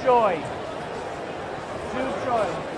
joy. True joy.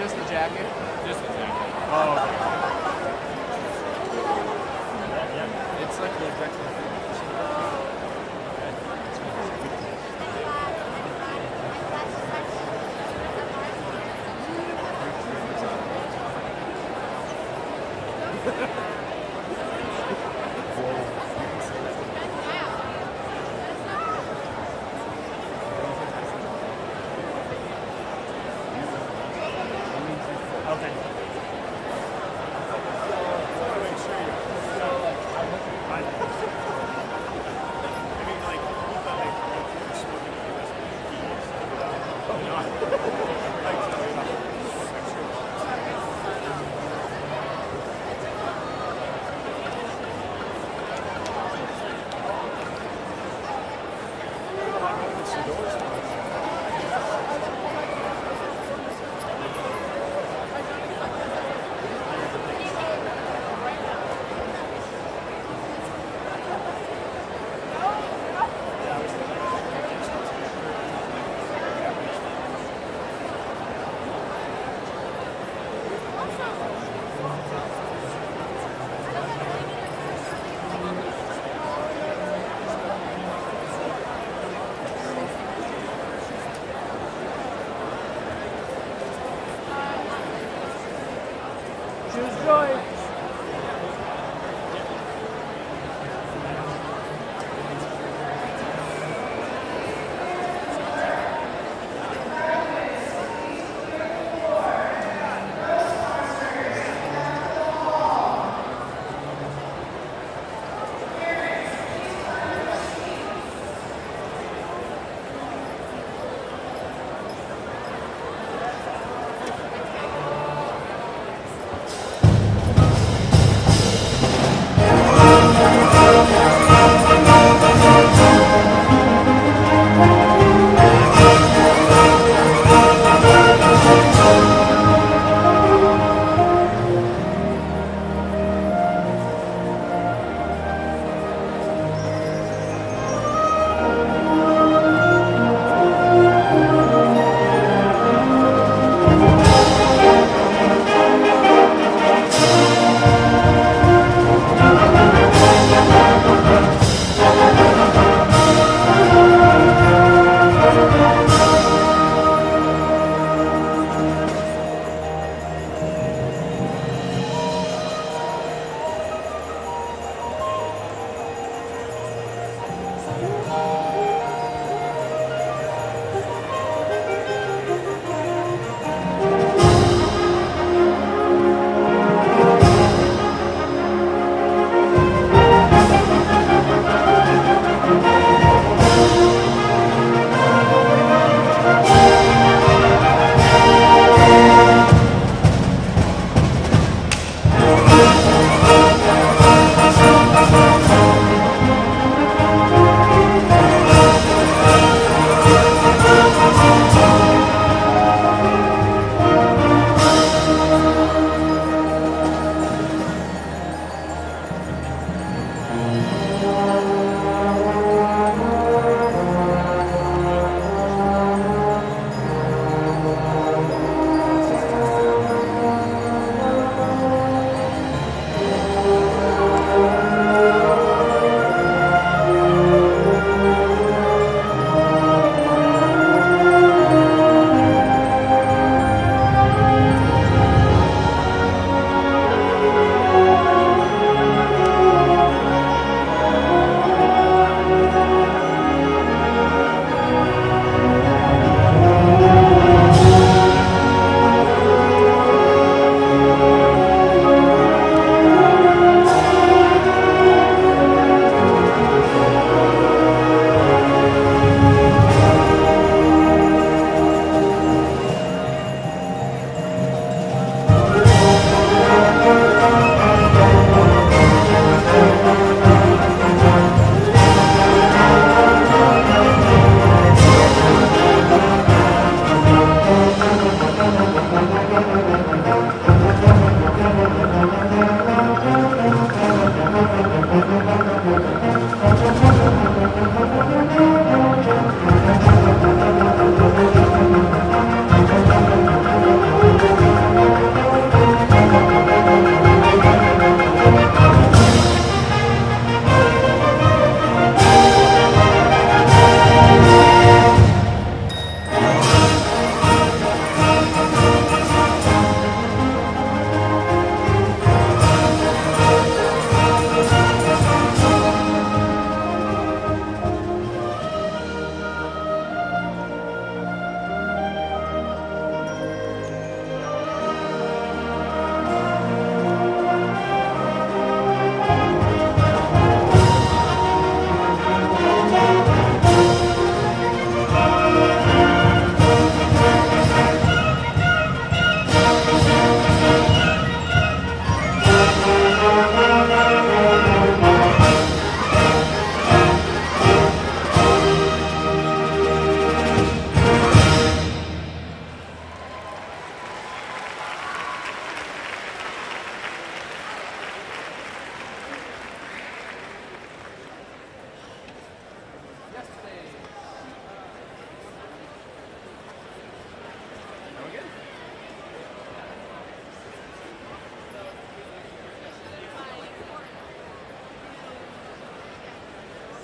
Just the jacket? Just the jacket. Oh, okay. It's like the exact same thing. Okay. Choose joy.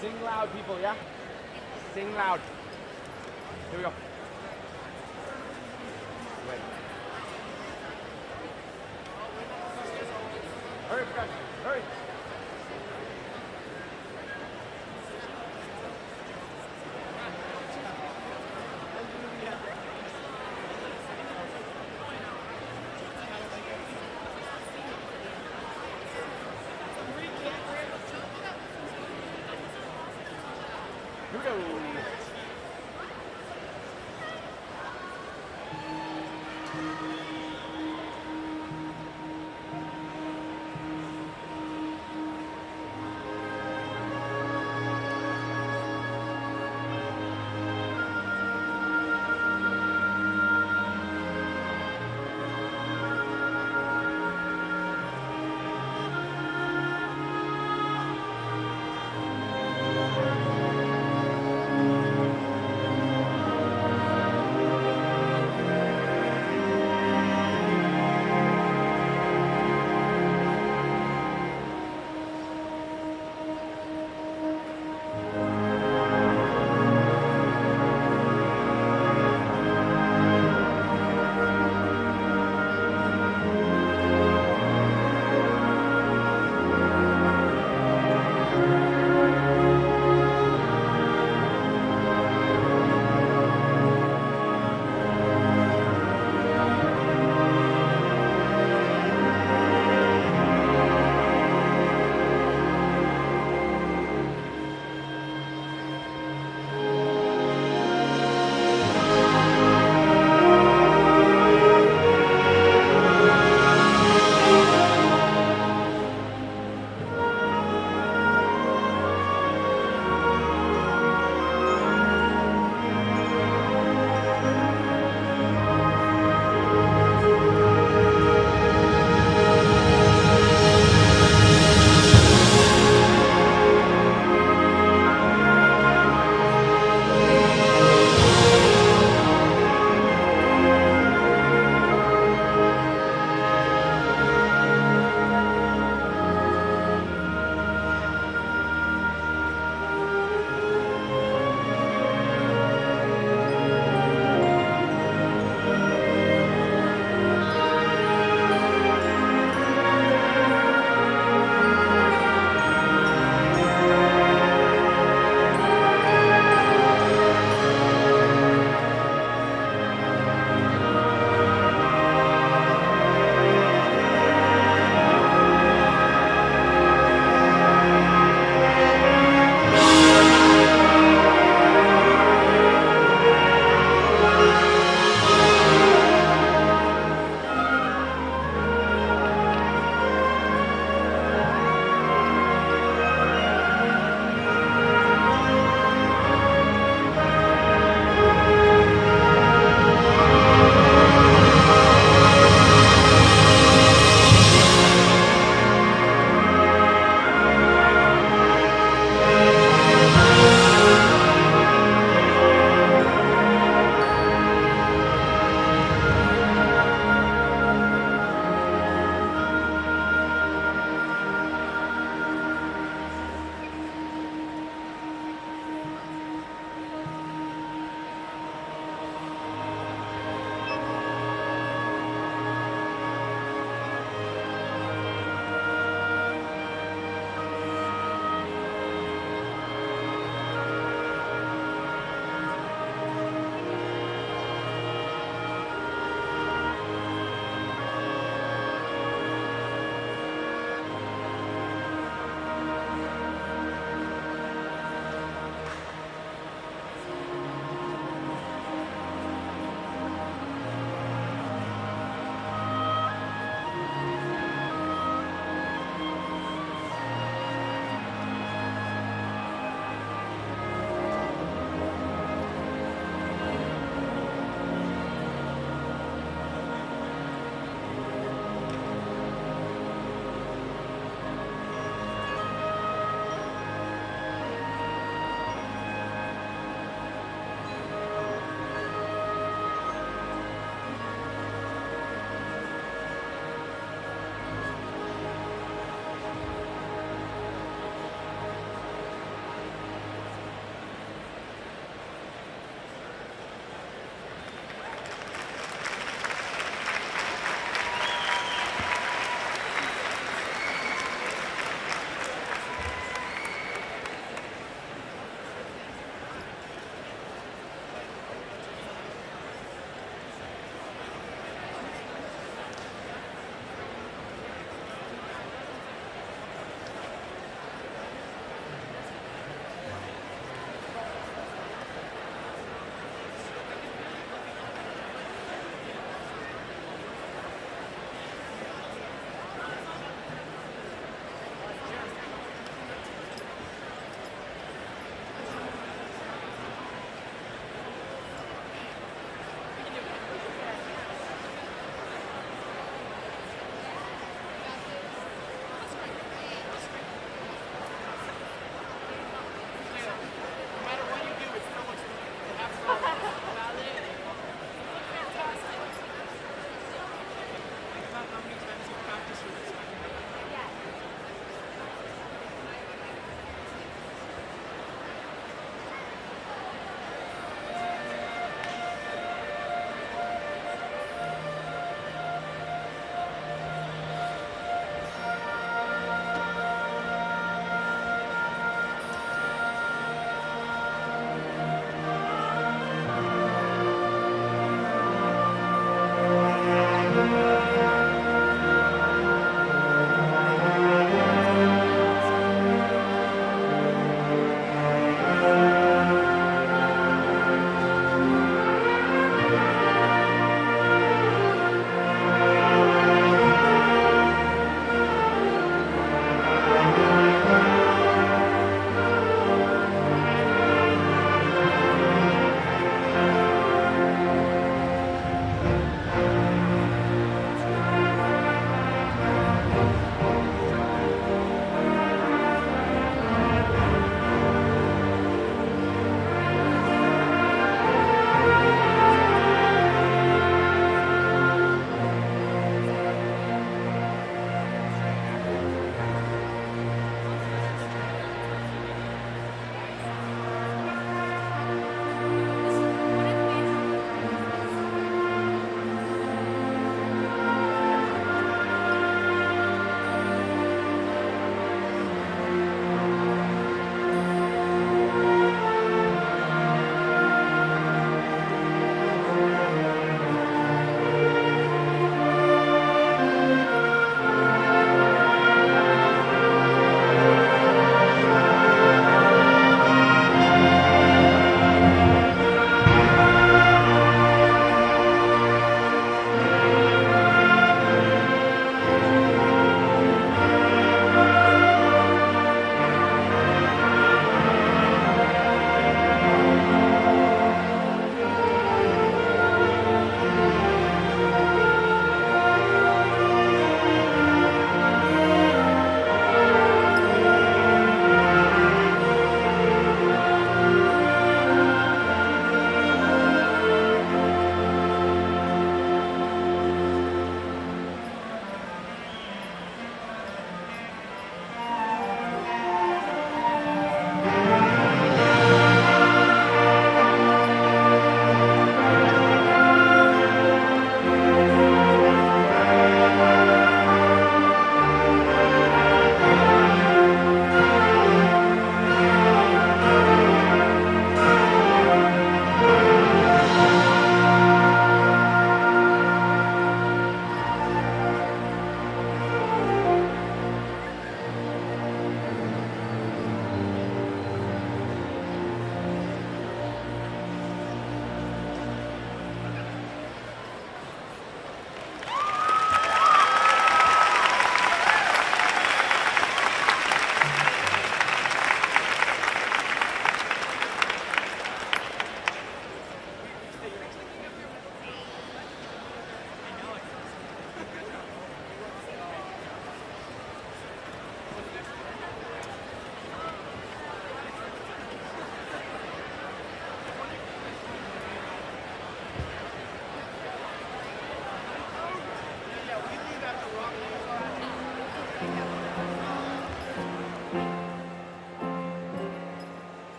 Sing loud, people, yeah? Sing loud. Here we go. Wait. Hurry, guys. Hurry. Here we go.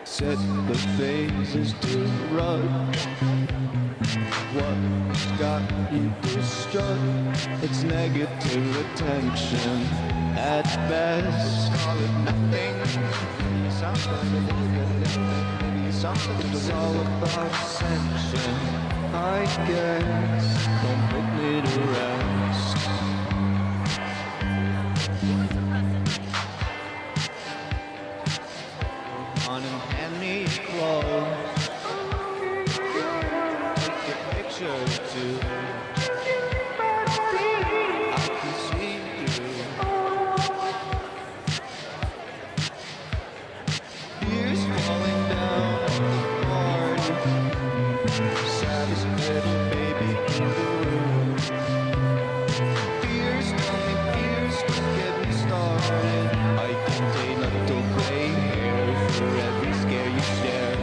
Set the phases to run. What's got you distraught? It's negative attention at best. Call it nothing. It's all about ascension, I guess. Don't put me to rest. On and hand me clothes. Take a picture too. I can see you. Tears falling down the party. Saddest little baby in the room. Fears, tell me fears, don't get me started. I contain little gray hairs for every scare you share.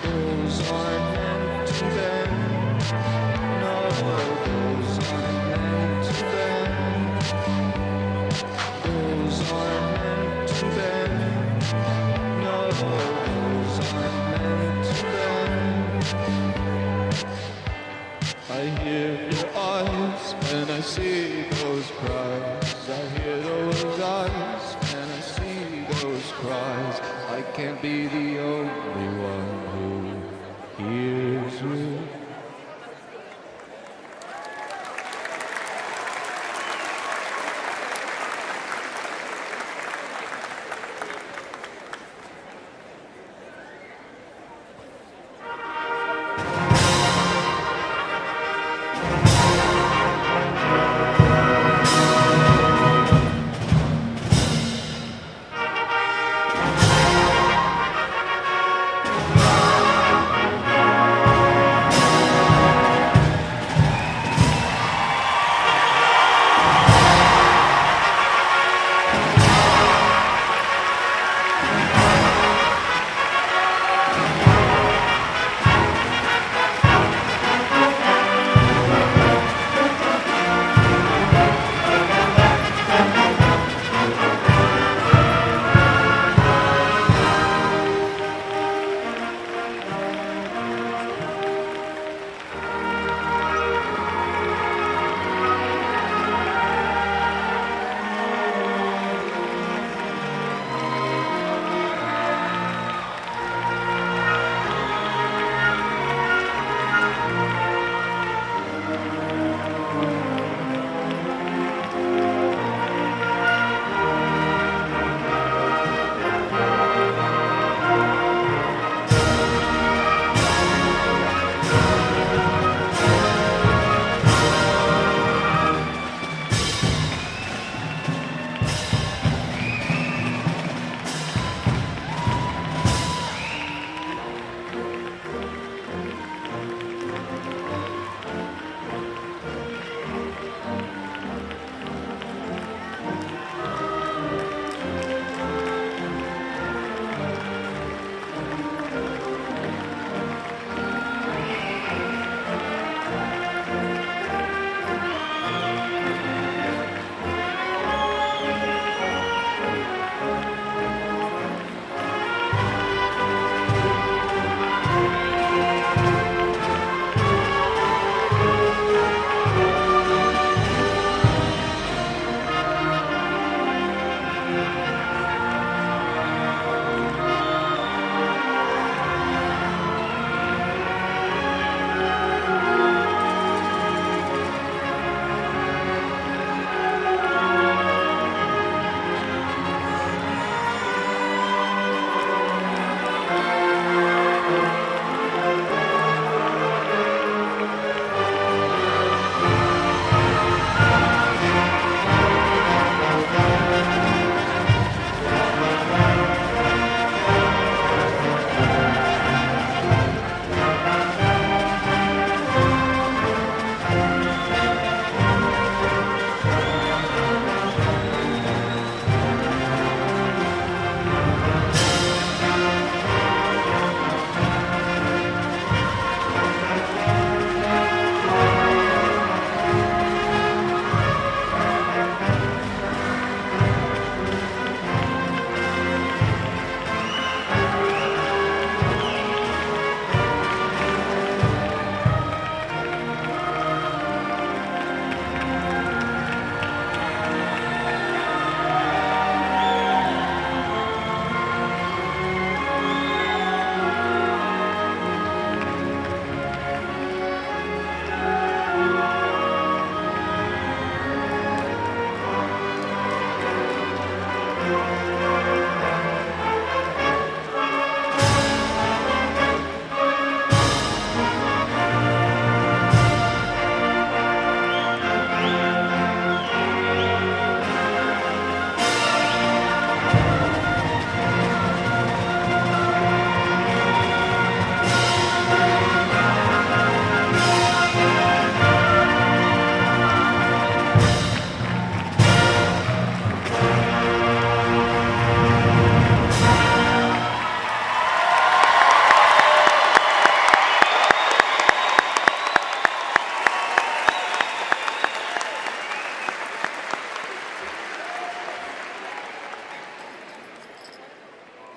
Those aren't meant to bend. No, those aren't meant to bend. Those aren't meant to bend. No, those aren't meant to bend. I hear your eyes and I see those cries. I hear those eyes and I see those cries. I can't be the only one who hears you.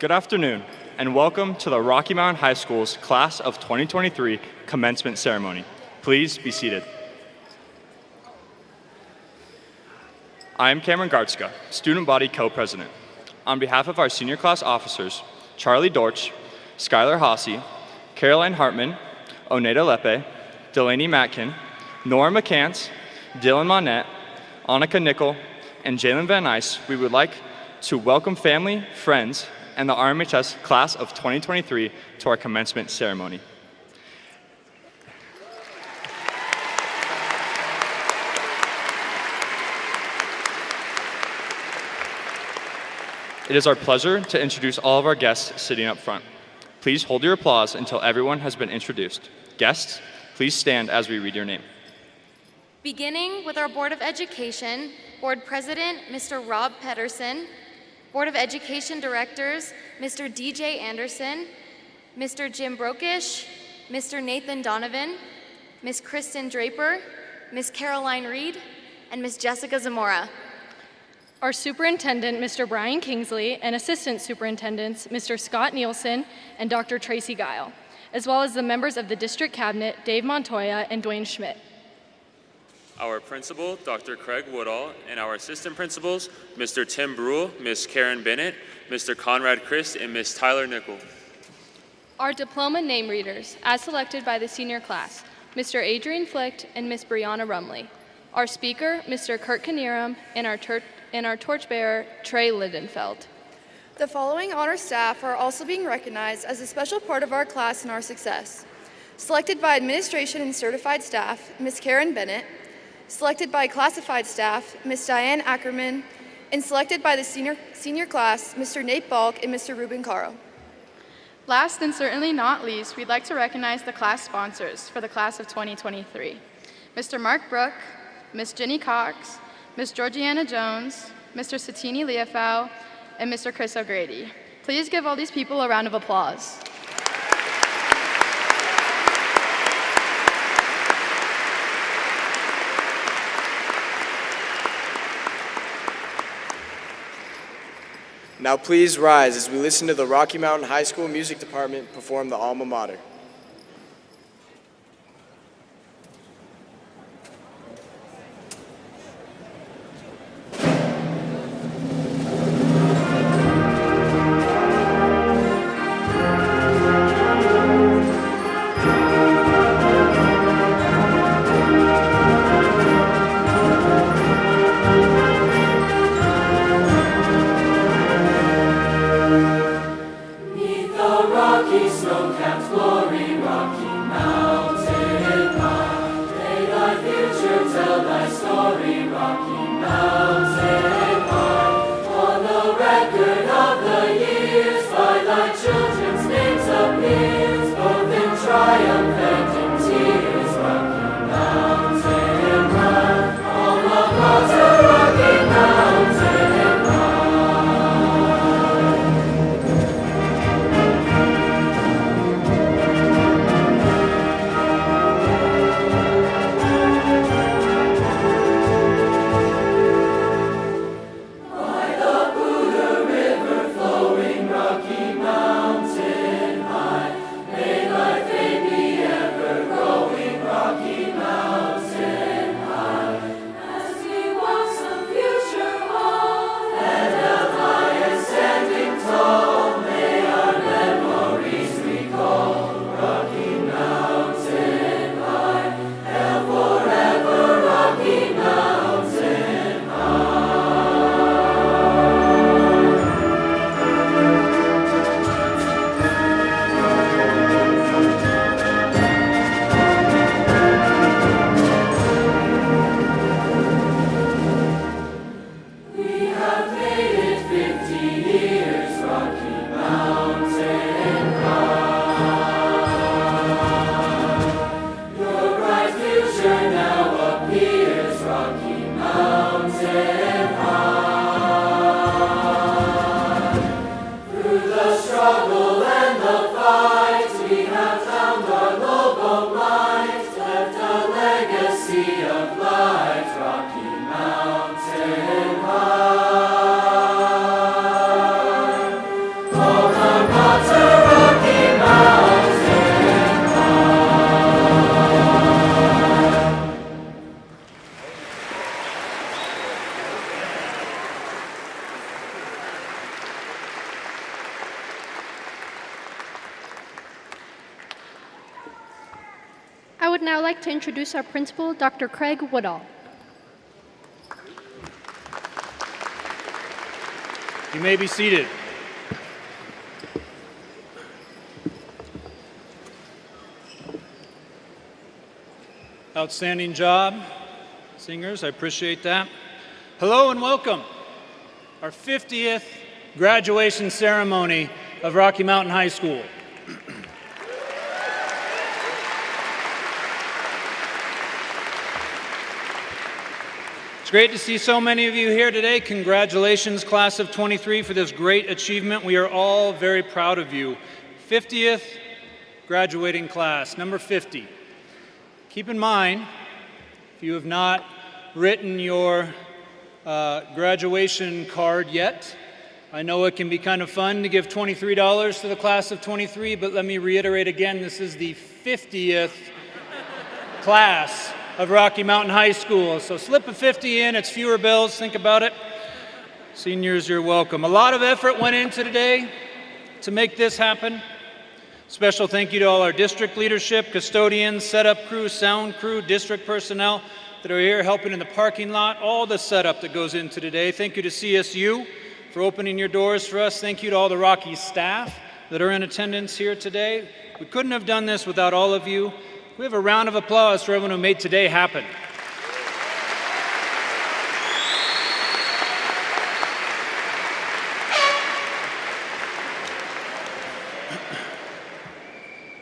Good afternoon, and welcome to the Rocky Mountain High School's Class of 2023 Commencement Ceremony. Please be seated. I am Cameron Gartzka, Student Body Co-President. On behalf of our senior class officers, Charlie Dorch, Skylar Haase, Caroline Hartman, Oneida Lepe, Delaney Matkin, Nora McCants, Dylan Monette, Annika Nickel, and Jalen Van Ice, we would like to welcome family, friends, and the RMHS Class of 2023 to our commencement ceremony. It is our pleasure to introduce all of our guests sitting up front. Please hold your applause until everyone has been introduced. Guests, please stand as we read your name. Beginning with our Board of Education, Board President, Mr. Rob Pedersen, Board of Education Directors, Mr. DJ Anderson, Mr. Jim Brokish, Mr. Nathan Donovan, Ms. Kristen Draper, Ms. Caroline Reed, and Ms. Jessica Zamora. Our Superintendent, Mr. Brian Kingsley, and Assistant Superintendents, Mr. Scott Nielsen and Dr. Tracy Guile, as well as the members of the District Cabinet, Dave Montoya and Dwayne Schmidt. Our principal, Dr. Craig Woodall, and our assistant principals, Mr. Tim Brule, Ms. Karen Bennett, Mr. Conrad Christ, and Ms. Tyler Nickel. Our diploma name readers, as selected by the senior class, Mr. Adrian Flicht and Ms. Brianna Rumley. Our speaker, Mr. Kurt Knierim, and our torchbearer, Trey Lidenfeld. The following honor staff are also being recognized as a special part of our class and our success. Selected by administration and certified staff, Ms. Karen Bennett. Selected by classified staff, Ms. Diane Ackerman. And selected by the senior class, Mr. Nate Balk and Mr. Ruben Caro. Last and certainly not least, we'd like to recognize the class sponsors for the class of 2023. Mr. Mark Brook, Ms. Jenny Cox, Ms. Georgiana Jones, Mr. Satini Leofau, and Mr. Chris O'Grady. Please give all these people a round of applause. Now please rise as we listen to the Rocky Mountain High School Music Department perform the Alma Mater. Sea of light, Rocky Mountain high. would now like to introduce our principal, Dr. Craig Woodall. You may be seated. Outstanding job, singers. I appreciate that. Hello and welcome. Our 50th graduation ceremony of Rocky Mountain High School. It's great to see so many of you here today. Congratulations, class of 23, for this great achievement. We are all very proud of you. 50th graduating class, number 50. Keep in mind, if you have not written your graduation card yet, I know it can be kind of fun to give $23 to the class of 23, but let me reiterate again, this is the 50th class of Rocky Mountain High School. So slip a 50 in, it's fewer bills, think about it. Seniors, you're welcome. A lot of effort went into today to make this happen. Special thank you to all our district leadership, custodians, setup crew, sound crew, district personnel that are here helping in the parking lot, all the setup that goes into today. Thank you to CSU for opening your doors for us. Thank you to all the Rocky staff that are in attendance here today. We couldn't have done this without all of you. We have a round of applause for everyone who made today happen.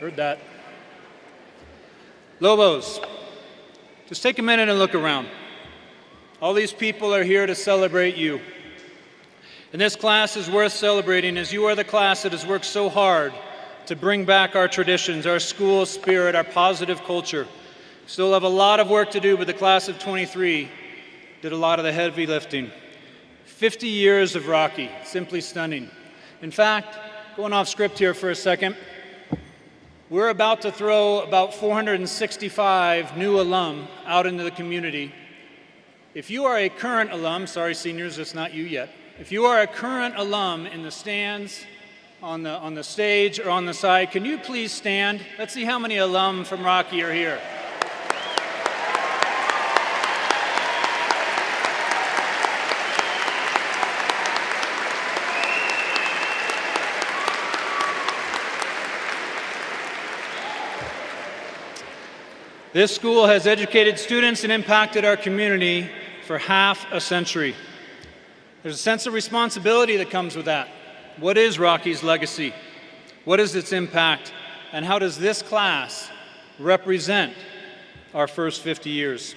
Heard that. Lobos, just take a minute and look around. All these people are here to celebrate you. And this class is worth celebrating as you are the class that has worked so hard to bring back our traditions, our school spirit, our positive culture. Still have a lot of work to do, but the class of 23 did a lot of the heavy lifting. 50 years of Rocky, simply stunning. In fact, going off script here for a second, we're about to throw about 465 new alum out into the community. If you are a current alum, sorry seniors, it's not you yet. If you are a current alum in the stands, on the stage or on the side, can you please stand? Let's see how many alum from Rocky are here. This school has educated students and impacted our community for half a century. There's a sense of responsibility that comes with that. What is Rocky's legacy? What is its impact? And how does this class represent our first 50 years?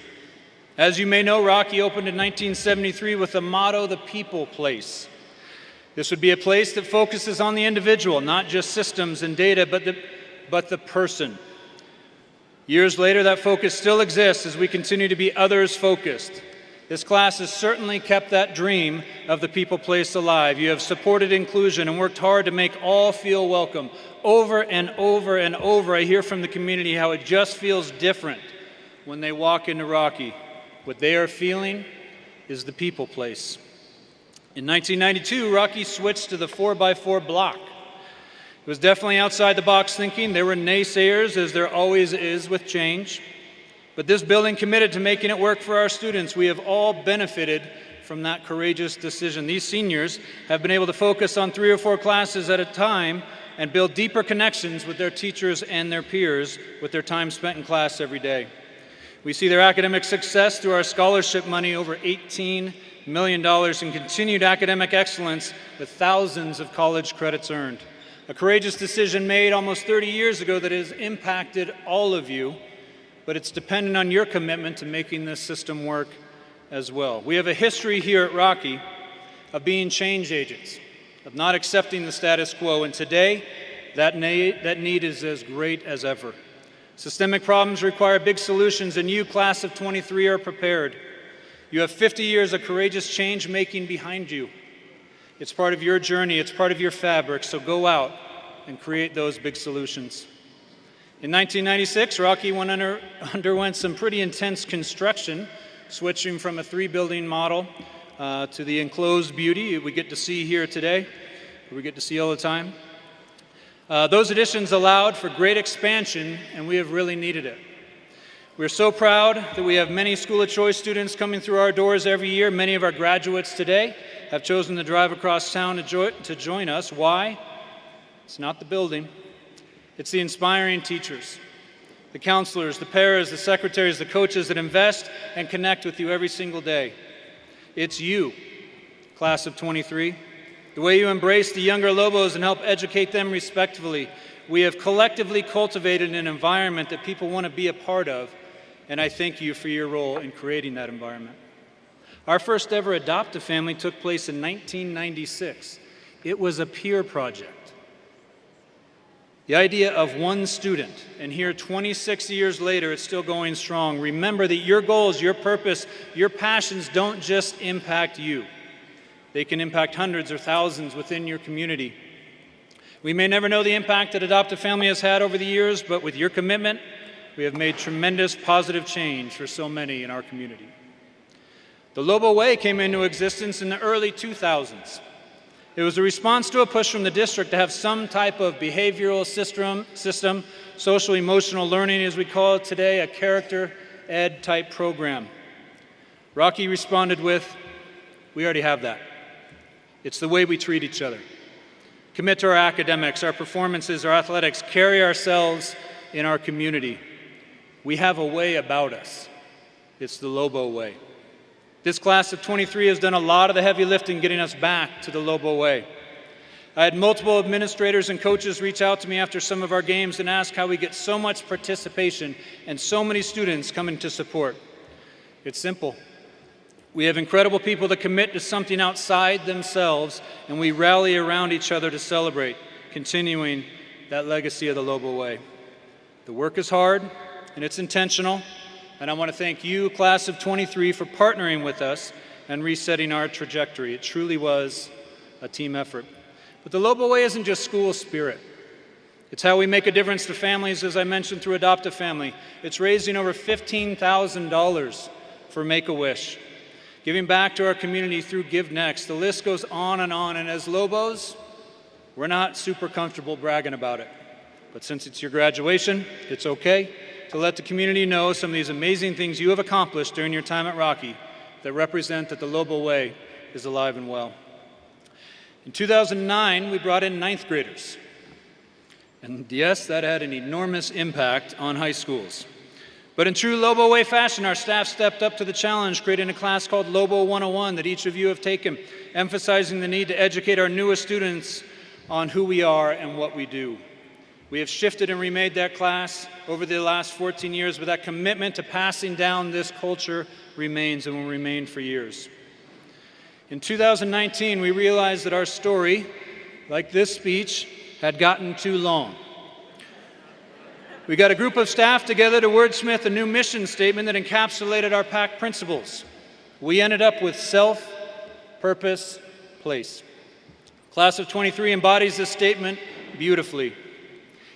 As you may know, Rocky opened in 1973 with the motto, "The People Place." This would be a place that focuses on the individual, not just systems and data, but the person. Years later, that focus still exists as we continue to be others-focused. This class has certainly kept that dream of the people place alive. You have supported inclusion and worked hard to make all feel welcome. Over and over and over, I hear from the community how it just feels different when they walk into Rocky. What they are feeling is the people place. In 1992, Rocky switched to the 4x4 block. It was definitely outside the box thinking. There were naysayers, as there always is with change. But this building committed to making it work for our students. We have all benefited from that courageous decision. These seniors have been able to focus on 3 or 4 classes at a time and build deeper connections with their teachers and their peers with their time spent in class every day. We see their academic success through our scholarship money, over $18 million in continued academic excellence with thousands of college credits earned. A courageous decision made almost 30 years ago that has impacted all of you, but it's dependent on your commitment to making this system work as well. We have a history here at Rocky of being change agents, of not accepting the status quo, and today that need is as great as ever. Systemic problems require big solutions, and you, class of 23, are prepared. You have 50 years of courageous change making behind you. It's part of your journey, it's part of your fabric, so go out and create those big solutions. In 1996, Rocky underwent some pretty intense construction, switching from a 3-building model to the enclosed beauty we get to see here today, we get to see all the time. Those additions allowed for great expansion, and we have really needed it. We're so proud that we have many School of Choice students coming through our doors every year. Many of our graduates today have chosen to drive across town to join us. Why? It's not the building. It's the inspiring teachers, the counselors, the paras, the secretaries, the coaches that invest and connect with you every single day. It's you, class of 23. The way you embrace the younger Lobos and help educate them respectfully. We have collectively cultivated an environment that people want to be a part of, and I thank you for your role in creating that environment. Our first ever Adopt-A Family took place in 1996. It was a peer project. The idea of one student, and here 26 years later, it's still going strong. Remember that your goals, your purpose, your passions don't just impact you. They can impact hundreds or thousands within your community. We may never know the impact that Adopt-A Family has had over the years, but with your commitment, we have made tremendous positive change for so many in our community. The Lobo Way came into existence in the early 2000s. It was a response to a push from the district to have some type of behavioral system, social emotional learning as we call it today, a character ed type program. Rocky responded with, we already have that. It's the way we treat each other. Commit to our academics, our performances, our athletics, carry ourselves in our community. We have a way about us. It's the Lobo Way. This class of 23 has done a lot of the heavy lifting getting us back to the Lobo Way. I had multiple administrators and coaches reach out to me after some of our games and ask how we get so much participation and so many students coming to support. It's simple. We have incredible people that commit to something outside themselves, and we rally around each other to celebrate, continuing that legacy of the Lobo Way. The work is hard, and it's intentional. And I want to thank you, class of 23, for partnering with us and resetting our trajectory. It truly was a team effort. But the Lobo Way isn't just school spirit. It's how we make a difference to families, as I mentioned, through Adopt-A Family. It's raising over $15,000 for Make-A-Wish, giving back to our community through Give Next. The list goes on, and as Lobos, we're not super comfortable bragging about it. But since it's your graduation, it's okay to let the community know some of these amazing things you have accomplished during your time at Rocky that represent that the Lobo Way is alive and well. In 2009, we brought in 9th graders. And yes, that had an enormous impact on high schools. But in true Lobo Way fashion, our staff stepped up to the challenge, creating a class called Lobo 101 that each of you have taken, emphasizing the need to educate our newest students on who we are and what we do. We have shifted and remade that class over the last 14 years, but that commitment to passing down this culture remains and will remain for years. In 2019, we realized that our story, like this speech, had gotten too long. We got a group of staff together to wordsmith a new mission statement that encapsulated our PAC principles. We ended up with self, purpose, place. Class of 23 embodies this statement beautifully.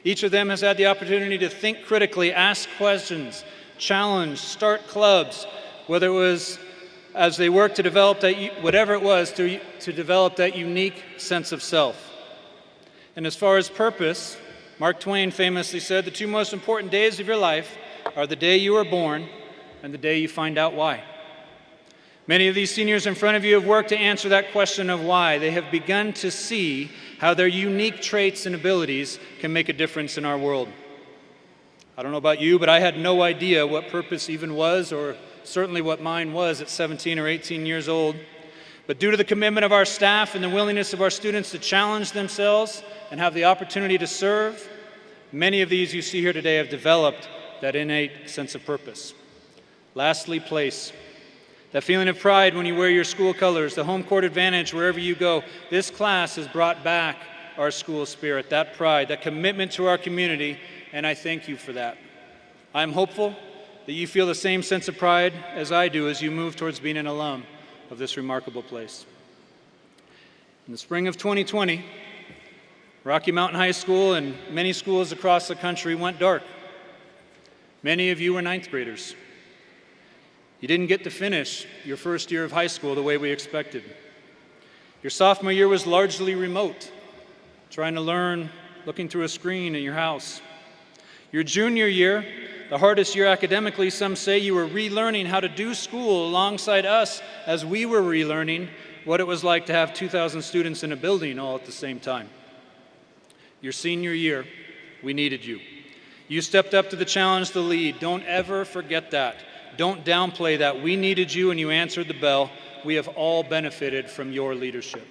Each of them has had the opportunity to think critically, ask questions, challenge, start clubs, whether it was as they worked to develop that, whatever it was, to develop that unique sense of self. And as far as purpose, Mark Twain famously said, the two most important days of your life are the day you were born and the day you find out why. Many of these seniors in front of you have worked to answer that question of why. They have begun to see how their unique traits and abilities can make a difference in our world. I don't know about you, but I had no idea what purpose even was, or certainly what mine was at 17 or 18 years old. But due to the commitment of our staff and the willingness of our students to challenge themselves and have the opportunity to serve, many of these you see here today have developed that innate sense of purpose. Lastly, place. That feeling of pride when you wear your school colors, the home court advantage wherever you go. This class has brought back our school spirit, that pride, that commitment to our community, and I thank you for that. I'm hopeful that you feel the same sense of pride as I do as you move towards being an alum of this remarkable place. In the spring of 2020, Rocky Mountain High School and many schools across the country went dark. Many of you were 9th graders. You didn't get to finish your first year of high school the way we expected. Your sophomore year was largely remote, trying to learn looking through a screen in your house. Your junior year the hardest year academically, some say you were relearning how to do school alongside us as we were relearning what it was like to have 2,000 students in a building all at the same time. Your senior year, we needed you. You stepped up to the challenge to lead. Don't ever forget that. Don't downplay that. We needed you and you answered the bell. We have all benefited from your leadership.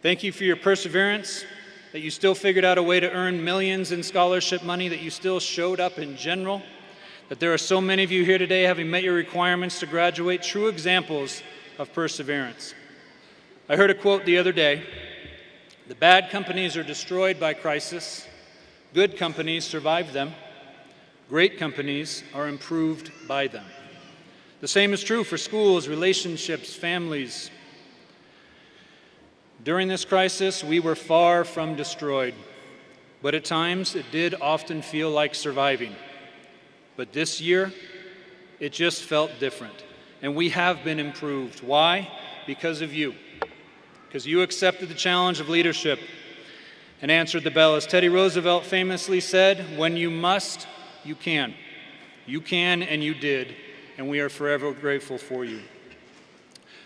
Thank you for your perseverance, that you still figured out a way to earn millions in scholarship money, that you still showed up in general, that there are so many of you here today having met your requirements to graduate, true examples of perseverance. I heard a quote the other day: "The bad companies are destroyed by crisis. Good companies survive them. Great companies are improved by them." The same is true for schools, relationships, families. During this crisis, we were far from destroyed, but at times it did often feel like surviving. But this year, it just felt different, and we have been improved. Why? Because of you. Because you accepted the challenge of leadership and answered the bell. As Teddy Roosevelt famously said, "When you must, you can." You can, and you did, and we are forever grateful for you.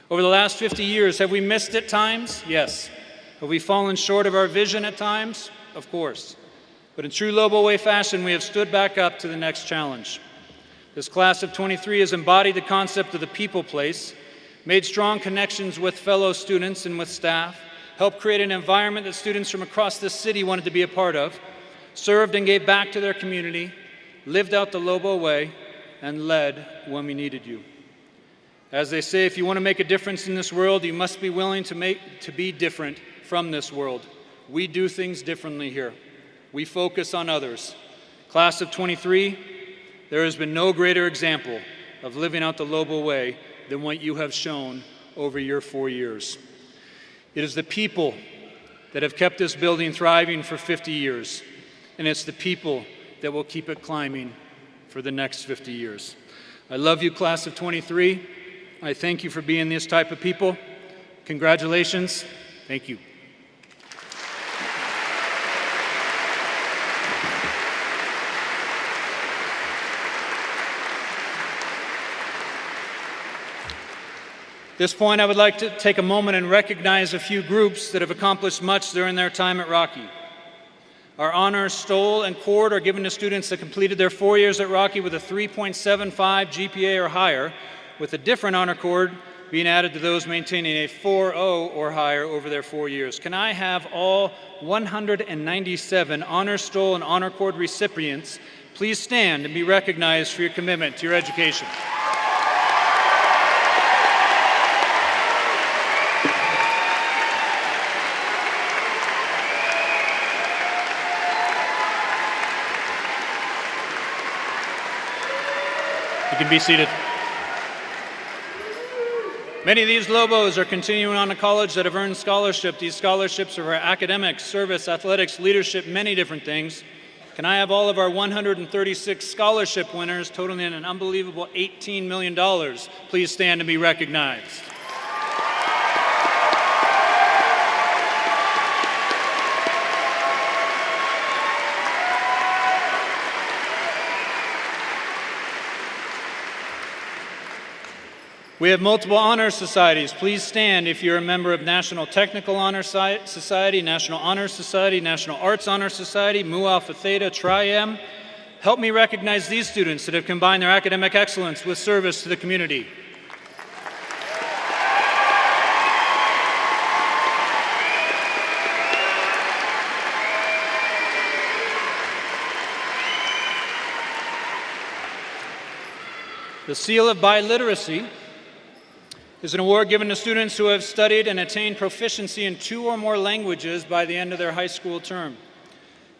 Over the last 50 years, have we missed at times? Yes. Have we fallen short of our vision at times? Of course. But in true Lobo Way fashion, we have stood back up to the next challenge. This class of 23 has embodied the concept of the people place, made strong connections with fellow students and with staff, helped create an environment that students from across the city wanted to be a part of, served and gave back to their community, lived out the Lobo Way, and led when we needed you. As they say, if you want to make a difference in this world, you must be willing to be different from this world. We do things differently here. We focus on others. Class of 23, there has been no greater example of living out the Lobo Way than what you have shown over your 4 years. It is the people that have kept this building thriving for 50 years, and it's the people that will keep it climbing for the next 50 years. I love you, class of 23. I thank you for being this type of people. Congratulations. Thank you. At this point, I would like to take a moment and recognize a few groups that have accomplished much during their time at Rocky. Our honors, stole, and cord are given to students that completed their 4 years at Rocky with a 3.75 GPA or higher, with a different honor cord being added to those maintaining a 4.0 or higher over their 4 years. Can I have all 197 honor, stole, and honor cord recipients please stand and be recognized for your commitment to your education? You can be seated. Many of these Lobos are continuing on to college that have earned scholarship. These scholarships are for academics, service, athletics, leadership, many different things. Can I have all of our 136 scholarship winners, totaling an unbelievable $18 million, please stand and be recognized? We have multiple honor societies. Please stand if you're a member of National Technical Honor Society, National Honor Society, National Arts Honor Society, Mu Alpha Theta, Tri-M. Help me recognize these students that have combined their academic excellence with service to the community. The Seal of Biliteracy is an award given to students who have studied and attained proficiency in 2 or more languages by the end of their high school term.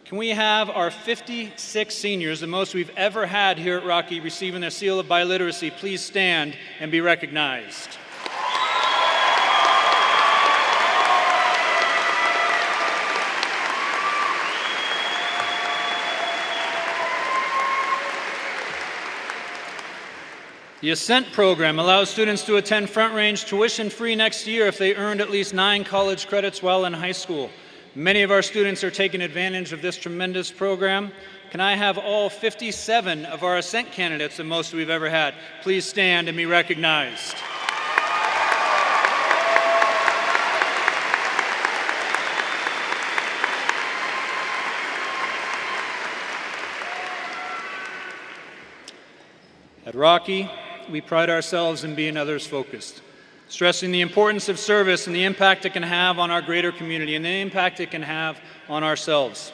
Can we have our 56 seniors, the most we've ever had here at Rocky, receiving their Seal of Biliteracy, please stand and be recognized? The Ascent program allows students to attend Front Range tuition-free next year if they earned at least 9 college credits while in high school. Many of our students are taking advantage of this tremendous program. can I have all 57 of our Ascent candidates, the most we've ever had, please stand and be recognized. At Rocky, we pride ourselves in being others-focused, stressing the importance of service and the impact it can have on our greater community and the impact it can have on ourselves.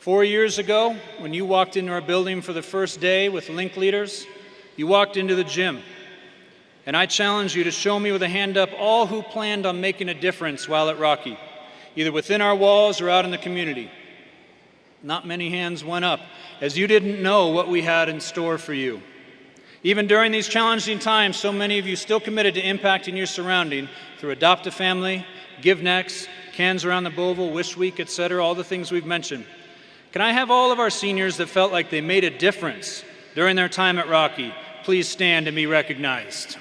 4 years ago, when you walked into our building for the first day with Link leaders, you walked into the gym. And I challenge you to show me with a hand up all who planned on making a difference while at Rocky, either within our walls or out in the community. Not many hands went up, as you didn't know what we had in store for you. Even during these challenging times, so many of you still committed to impacting your surrounding through Adopt a Family, Give Next, Cans Around the Boval, Wish Week, etc., all the things we've mentioned. Can I have all of our seniors that felt like they made a difference during their time at Rocky, please stand and be recognized.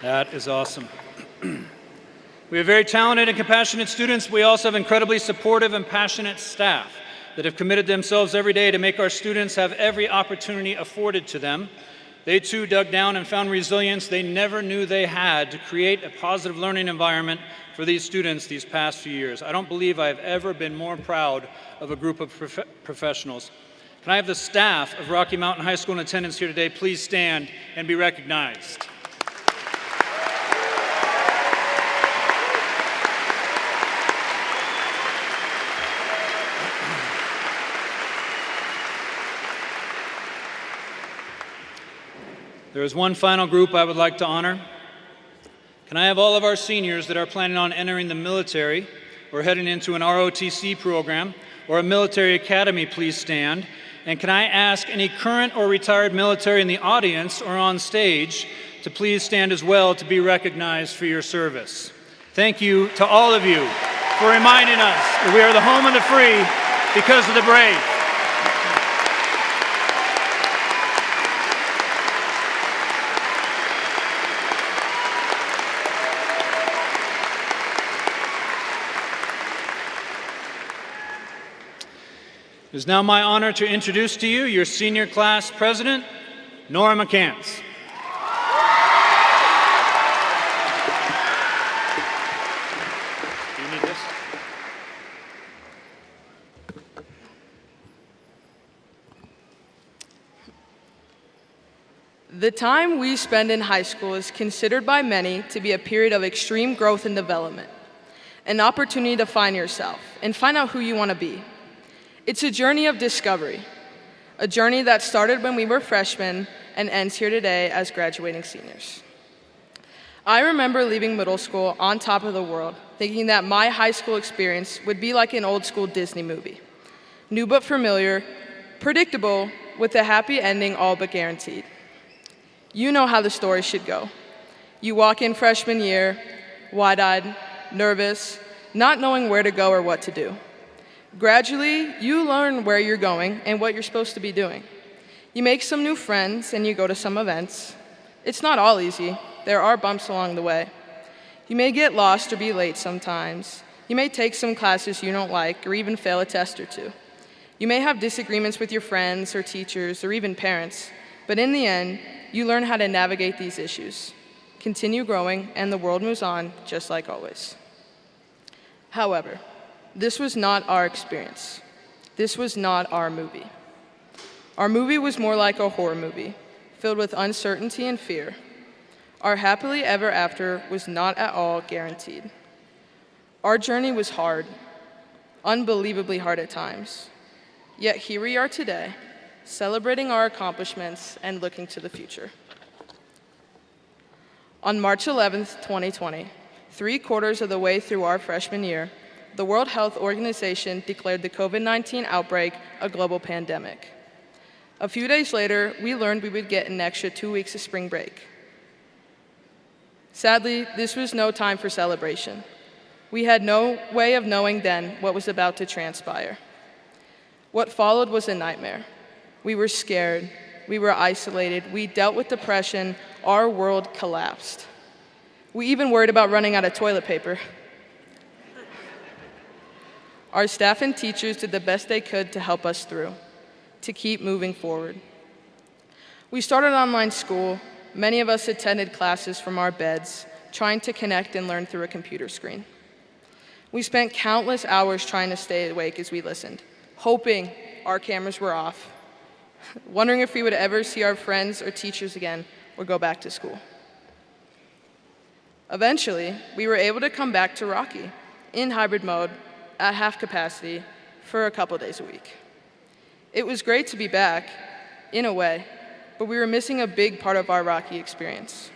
That is awesome. We have very talented and compassionate students. We also have incredibly supportive and passionate staff that have committed themselves every day to make our students have every opportunity afforded to them. They too dug down and found resilience they never knew they had to create a positive learning environment for these students these past few years. I don't believe I've ever been more proud of a group of professionals. Can I have the staff of Rocky Mountain High School in attendance here today please stand and be recognized? There is one final group I would like to honor. Can I have all of our seniors that are planning on entering the military or heading into an ROTC program or a military academy please stand? And can I ask any current or retired military in the audience or on stage to please stand as well to be recognized for your service? Thank you to all of you for reminding us that we are the home of the free because of the brave. It is now my honor to introduce to you your senior class president, Nora McCants. Do you need this? The time we spend in high school is considered by many to be a period of extreme growth and development, an opportunity to find yourself and find out who you want to be. It's a journey of discovery, a journey that started when we were freshmen and ends here today as graduating seniors. I remember leaving middle school on top of the world, thinking that my high school experience would be like an old school Disney movie. New but familiar, predictable, with a happy ending all but guaranteed. You know how the story should go. You walk in freshman year, wide-eyed, nervous, not knowing where to go or what to do. Gradually, you learn where you're going and what you're supposed to be doing. You make some new friends and you go to some events. It's not all easy. There are bumps along the way. You may get lost or be late sometimes. You may take some classes you don't like or even fail a test or two. You may have disagreements with your friends or teachers or even parents, but in the end, you learn how to navigate these issues, continue growing, and the world moves on just like always. However, this was not our experience. This was not our movie. Our movie was more like a horror movie, filled with uncertainty and fear. Our happily ever after was not at all guaranteed. Our journey was hard, unbelievably hard at times. Yet here we are today, celebrating our accomplishments and looking to the future. On March 11th, 2020, 3/4 of the way through our freshman year, the World Health Organization declared the COVID-19 outbreak a global pandemic. A few days later, we learned we would get an extra 2 weeks of spring break. Sadly, this was no time for celebration. We had no way of knowing then what was about to transpire. What followed was a nightmare. We were scared. We were isolated. We dealt with depression. Our world collapsed. We even worried about running out of toilet paper. Our staff and teachers did the best they could to help us through, to keep moving forward. We started online school. Many of us attended classes from our beds, trying to connect and learn through a computer screen. We spent countless hours trying to stay awake as we listened, hoping our cameras were off, wondering if we would ever see our friends or teachers again or go back to school. Eventually, we were able to come back to Rocky in hybrid mode at half capacity for a couple days a week. It was great to be back, in a way, but we were missing a big part of our Rocky experience.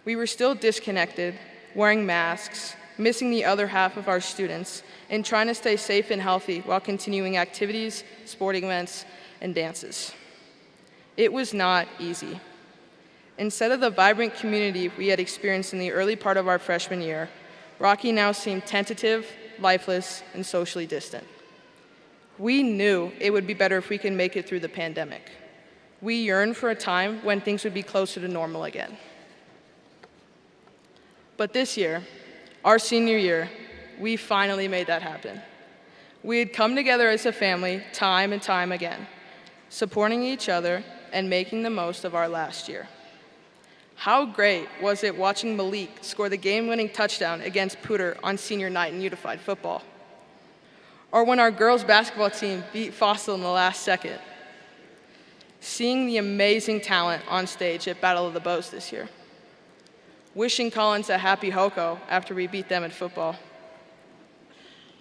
We were still disconnected, wearing masks, missing the other half of our students, and trying to stay safe and healthy while continuing activities, sporting events, and dances. It was not easy. Instead of the vibrant community we had experienced in the early part of our freshman year, Rocky now seemed tentative, lifeless, and socially distant. We knew it would be better if we could make it through the pandemic. We yearned for a time when things would be closer to normal again. But this year, our senior year, we finally made that happen. We had come together as a family time and time again, supporting each other and making the most of our last year. How great was it watching Malik score the game-winning touchdown against Poudre on senior night in unified football? Or when our girls basketball team beat Fossil in the last second? Seeing the amazing talent on stage at Battle of the Bows this year. Wishing Collins a happy Hoko after we beat them in football.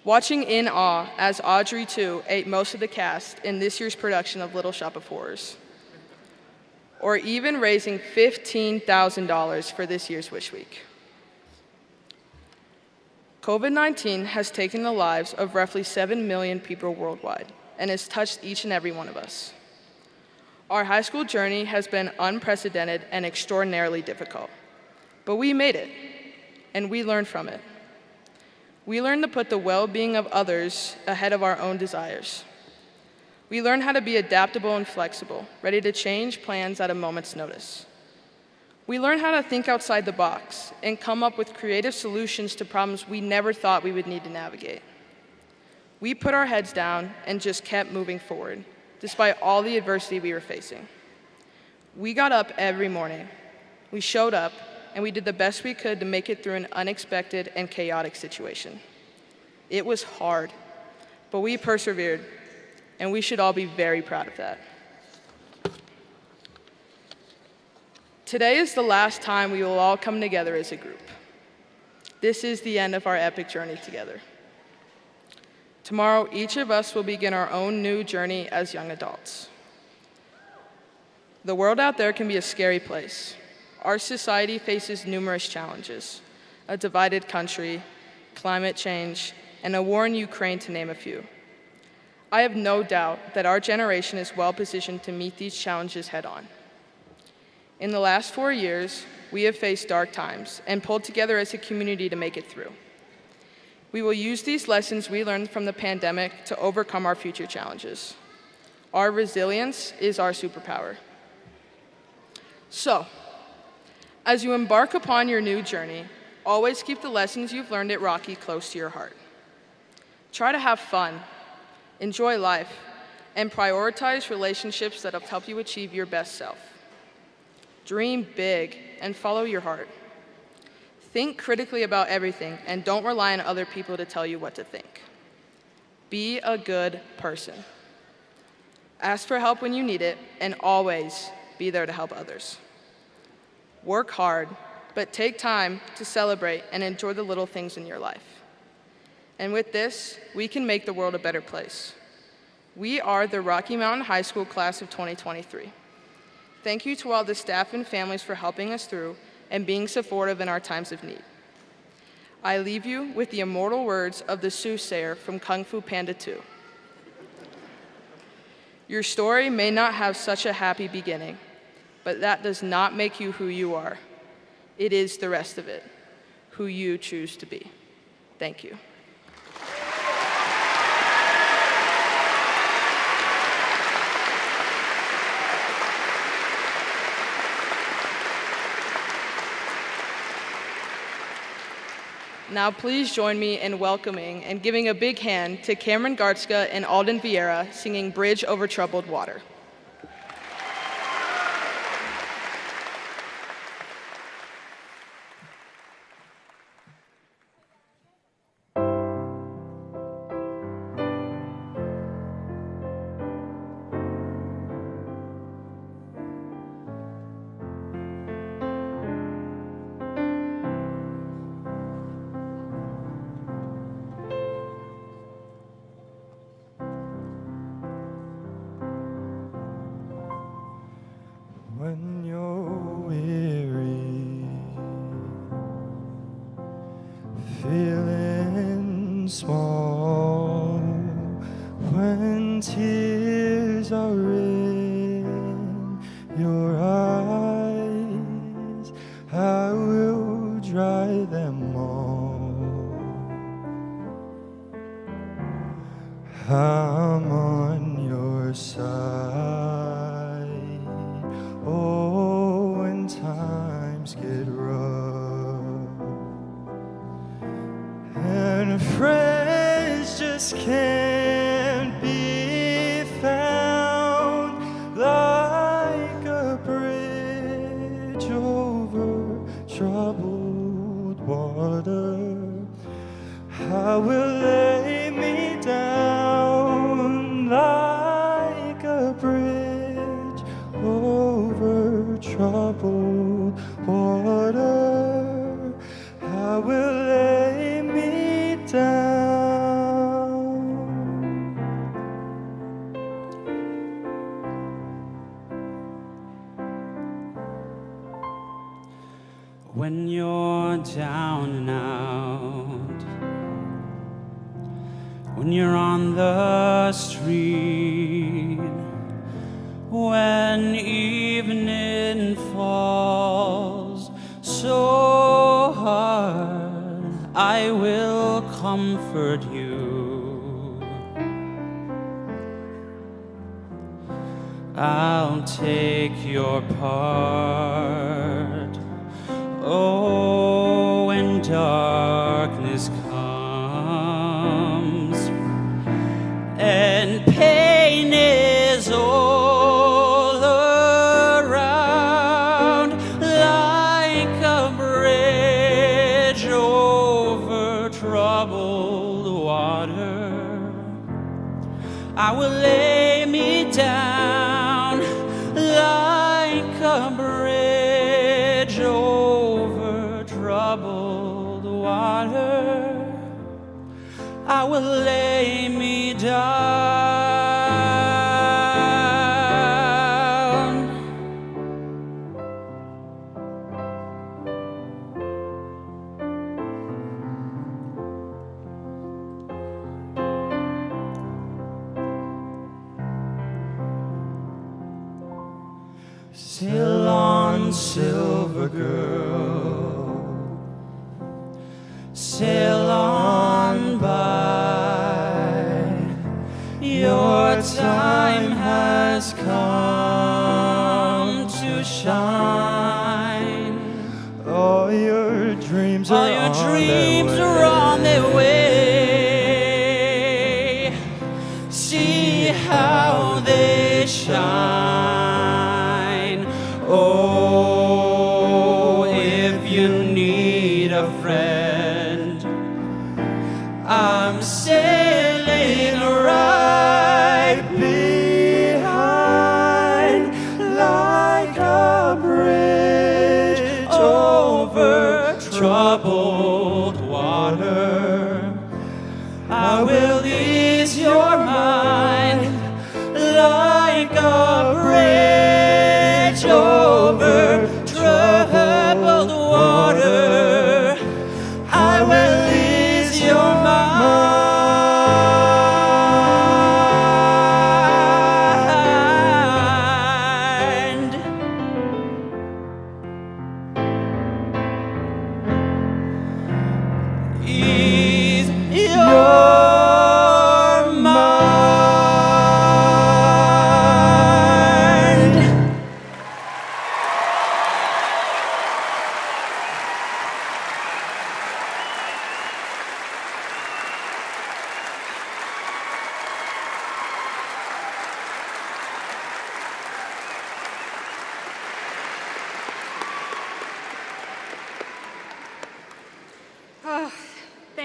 Watching in awe as Audrey, too, ate most of the cast in this year's production of Little Shop of Horrors. Or even raising $15,000 for this year's Wish Week. COVID-19 has taken the lives of roughly 7 million people worldwide and has touched each and every one of us. Our high school journey has been unprecedented and extraordinarily difficult, but we made it, and we learned from it. We learned to put the well-being of others ahead of our own desires. We learned how to be adaptable and flexible, ready to change plans at a moment's notice. We learned how to think outside the box and come up with creative solutions to problems we never thought we would need to navigate. We put our heads down and just kept moving forward, despite all the adversity we were facing. We got up every morning. We showed up, and we did the best we could to make it through an unexpected and chaotic situation. It was hard, but we persevered, and we should all be very proud of that. Today is the last time we will all come together as a group. This is the end of our epic journey together. Tomorrow, each of us will begin our own new journey as young adults. The world out there can be a scary place. Our society faces numerous challenges: a divided country, climate change, and a war in Ukraine, to name a few. I have no doubt that our generation is well positioned to meet these challenges head on. In the last 4 years, we have faced dark times and pulled together as a community to make it through. We will use these lessons we learned from the pandemic to overcome our future challenges. Our resilience is our superpower. So, as you embark upon your new journey, always keep the lessons you've learned at Rocky close to your heart. Try to have fun, enjoy life, and prioritize relationships that have helped you achieve your best self. Dream big and follow your heart. Think critically about everything and don't rely on other people to tell you what to think. Be a good person. Ask for help when you need it, and always be there to help others. Work hard, but take time to celebrate and enjoy the little things in your life. And with this, we can make the world a better place. We are the Rocky Mountain High School class of 2023. Thank you to all the staff and families for helping us through and being supportive in our times of need. I leave you with the immortal words of the soothsayer from Kung Fu Panda 2. Your story may not have such a happy beginning, but that does not make you who you are. It is the rest of it, who you choose to be. Thank you. Now please join me in welcoming and giving a big hand to Cameron Gartzka and Alden Vieira singing Bridge Over Troubled Water. When you're weary, feeling small, when tears are in your eyes, I will dry them all. I'm on your side. Oh, when times get rough and friends just can't be found, like a bridge over troubled water, I will lay me down like a bridge over troubled water. I will lay me down. When you're down and out, when you're on the street, when evening falls so hard, I will comfort you. I'll take your part. Oh, when darkness comes and pain is all around, like a bridge over troubled water, I will lay me down like a bridge over troubled water. I will lay me down. Sail on, silver girl, sail on by. Your time has come to shine. All your dreams are on their way. See how they shine. Oh, if you need a friend, I'm sailing right behind, like a bridge over troubled water. I will ease your mind like a bridge over troubled water. I will ease your mind. Ease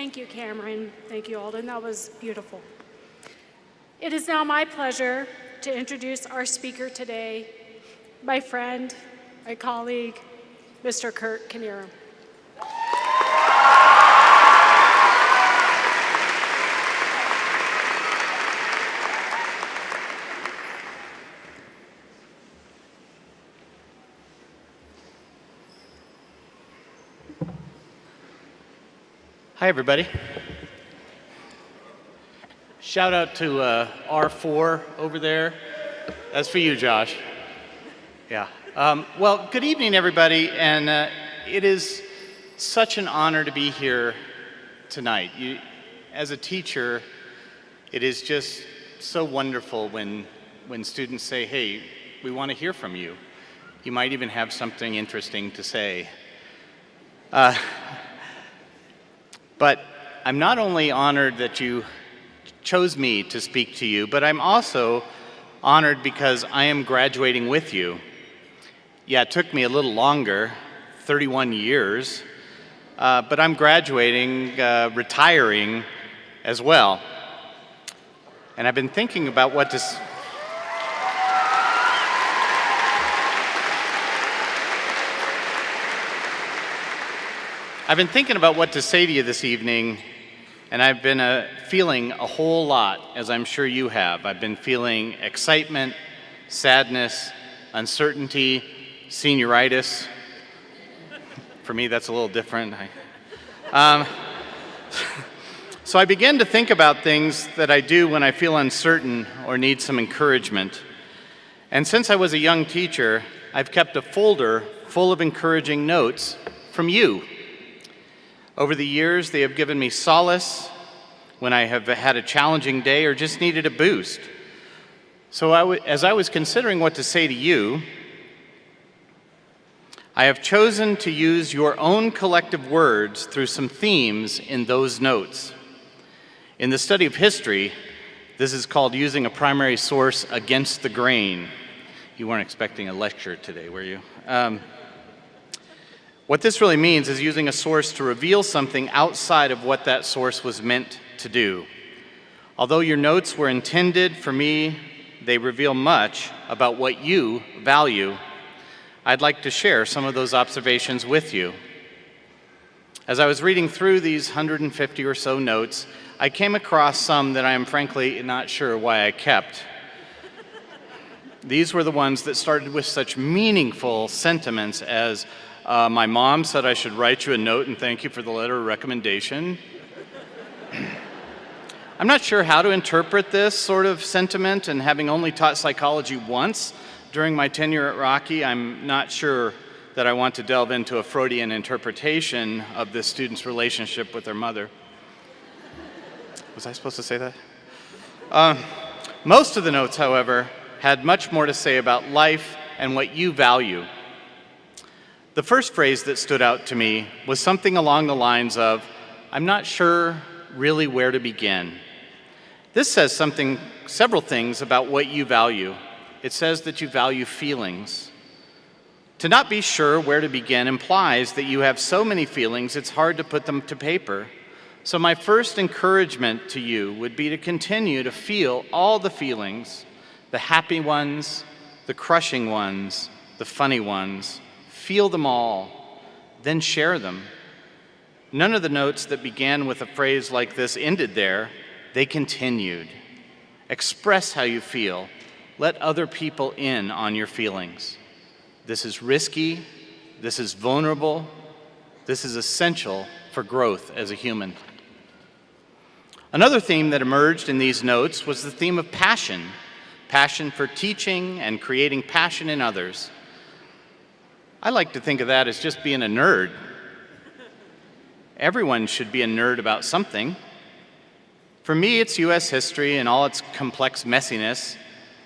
Thank you, Cameron. Thank you, Alden. That was beautiful. It is now my pleasure to introduce our speaker today, my friend, my colleague, Mr. Kurt Knierim. Hi, everybody. Shout out to R4 over there. That's for you, Josh. Yeah. Well, good evening, everybody. And it is such an honor to be here tonight. As a teacher, it is just so wonderful when students say, hey, we want to hear from you. You might even have something interesting to say. But I'm not only honored that you chose me to speak to you, but I'm also honored because I am graduating with you. Yeah, it took me a little longer, 31 years, but I'm graduating, retiring as well. And I've been thinking about what to... I've been thinking about what to say to you this evening, and I've been feeling a whole lot, as I'm sure you have. I've been feeling excitement, sadness, uncertainty, senioritis. For me, that's a little different. So I began to think about things that I do when I feel uncertain or need some encouragement. And since I was a young teacher, I've kept a folder full of encouraging notes from you. Over the years, they have given me solace when I have had a challenging day or just needed a boost. So as I was considering what to say to you, I have chosen to use your own collective words through some themes in those notes. In the study of history, this is called using a primary source against the grain. You weren't expecting a lecture today, were you? What this really means is using a source to reveal something outside of what that source was meant to do. Although your notes were intended for me, they reveal much about what you value. I'd like to share some of those observations with you. As I was reading through these 150 or so notes, I came across some that I am frankly not sure why I kept. These were the ones that started with such meaningful sentiments as, my mom said I should write you a note and thank you for the letter of recommendation. I'm not sure how to interpret this sort of sentiment, and having only taught psychology once during my tenure at Rocky, I'm not sure that I want to delve into a Freudian interpretation of this student's relationship with their mother. Was I supposed to say that? Most of the notes, however, had much more to say about life and what you value. The first phrase that stood out to me was something along the lines of, I'm not sure really where to begin. This says several things about what you value. It says that you value feelings. To not be sure where to begin implies that you have so many feelings it's hard to put them to paper. So my first encouragement to you would be to continue to feel all the feelings, the happy ones, the crushing ones, the funny ones. Feel them all, then share them. None of the notes that began with a phrase like this ended there. They continued. Express how you feel. Let other people in on your feelings. This is risky. This is vulnerable. This is essential for growth as a human. Another theme that emerged in these notes was the theme of passion. Passion for teaching and creating passion in others. I like to think of that as just being a nerd. Everyone should be a nerd about something. For me, it's U.S. history and all its complex messiness.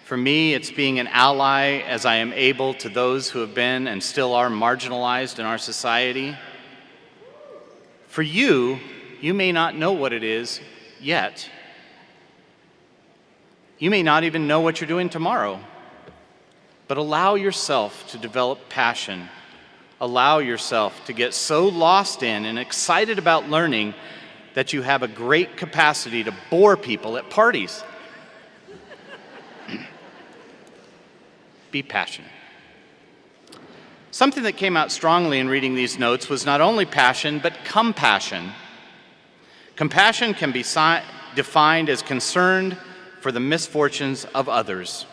For me, it's being an ally as I am able to those who have been and still are marginalized in our society. For you, you may not know what it is yet. You may not even know what you're doing tomorrow. But allow yourself to develop passion. Allow yourself to get so lost in and excited about learning that you have a great capacity to bore people at parties. Be passionate. Something that came out strongly in reading these notes was not only passion, but compassion. Compassion can be defined as concern for the misfortunes of others.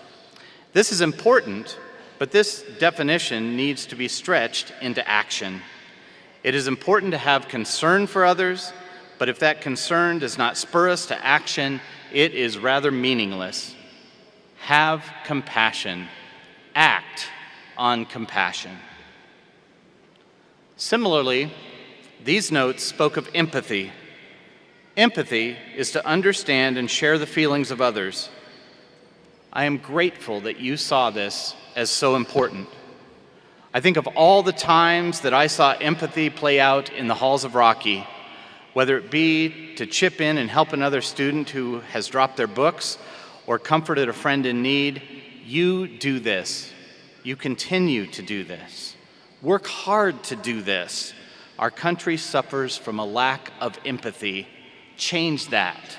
This is important, but this definition needs to be stretched into action. It is important to have concern for others, but if that concern does not spur us to action, it is rather meaningless. Have compassion. Act on compassion. Similarly, these notes spoke of empathy. Empathy is to understand and share the feelings of others. I am grateful that you saw this as so important. I think of all the times that I saw empathy play out in the halls of Rocky, whether it be to chip in and help another student who has dropped their books or comforted a friend in need. You do this. You continue to do this. Work hard to do this. Our country suffers from a lack of empathy. Change that.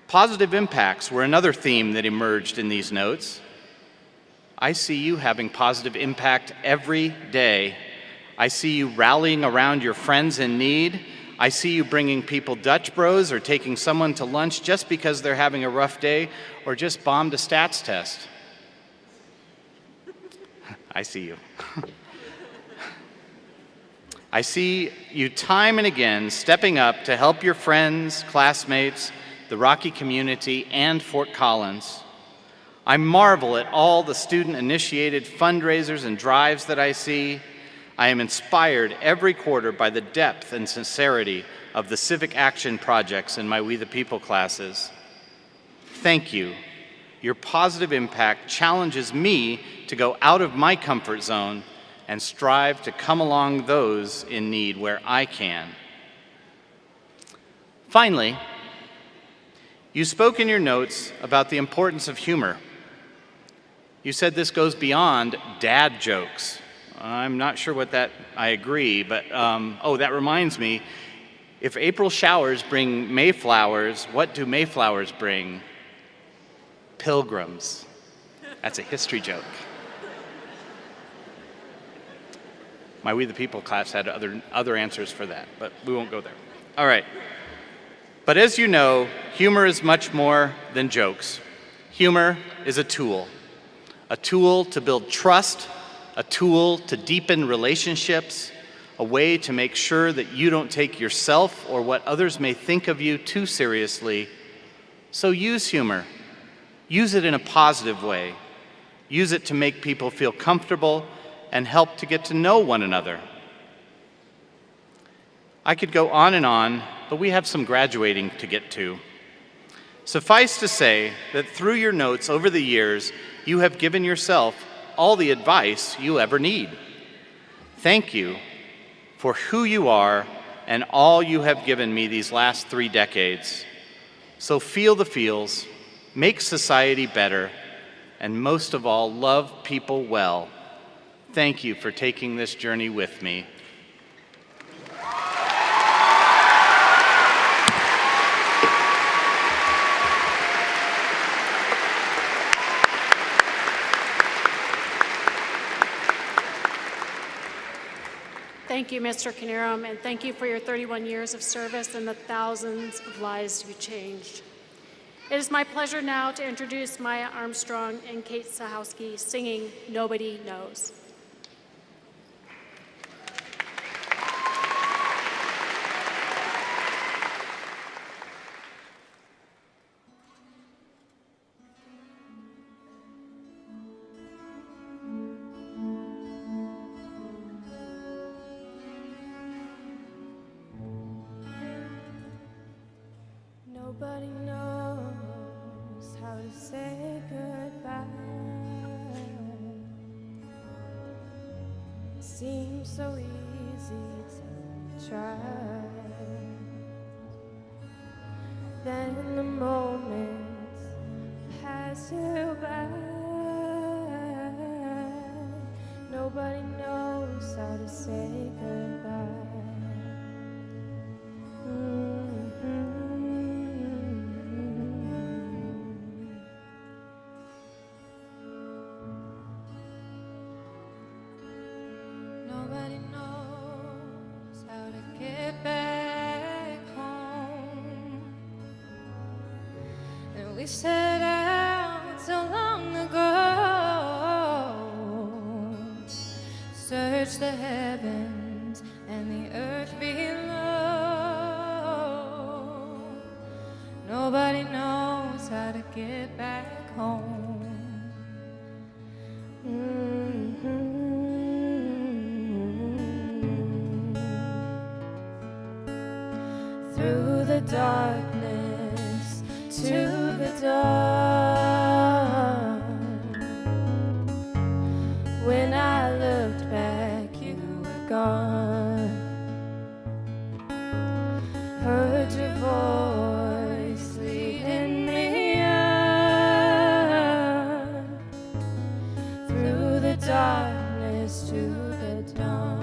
Positive impacts were another theme that emerged in these notes. I see you having positive impact every day. I see you rallying around your friends in need. I see you bringing people Dutch Bros or taking someone to lunch just because they're having a rough day or just bombed a stats test. I see you. I see you time and again stepping up to help your friends, classmates, the Rocky community, and Fort Collins. I marvel at all the student-initiated fundraisers and drives that I see. I am inspired every quarter by the depth and sincerity of the civic action projects in my We the People classes. Thank you. Your positive impact challenges me to go out of my comfort zone and strive to come along those in need where I can. Finally, you spoke in your notes about the importance of humor. You said this goes beyond dad jokes. I'm not sure what that, I agree, but that reminds me, if April showers bring Mayflowers, what do Mayflowers bring? Pilgrims. That's a history joke. My We the People class had other answers for that, but we won't go there. All right. But as you know, humor is much more than jokes. Humor is a tool to build trust, a tool to deepen relationships, a way to make sure that you don't take yourself or what others may think of you too seriously. So use humor. Use it in a positive way. Use it to make people feel comfortable and help to get to know one another. I could go on, but we have some graduating to get to. Suffice to say that through your notes over the years, you have given yourself all the advice you'll ever need. Thank you for who you are and all you have given me these last 3 decades. So feel the feels, make society better, and most of all, love people well. Thank you for taking this journey with me. Thank you, Mr. Knierim, and thank you for your 31 years of service and the thousands of lives you changed. It is my pleasure now to introduce Maya Armstrong and Kate Sahowski singing Nobody Knows. Nobody knows how to say goodbye. It seems so easy to try. Then the moments pass you by. Nobody knows how to say goodbye. We set out so long ago, search the heavens and the earth below. Nobody knows how to get back home. Through the darkness to the dawn. When I looked back, you were gone. Heard your voice leading me on. Through the darkness to the dawn.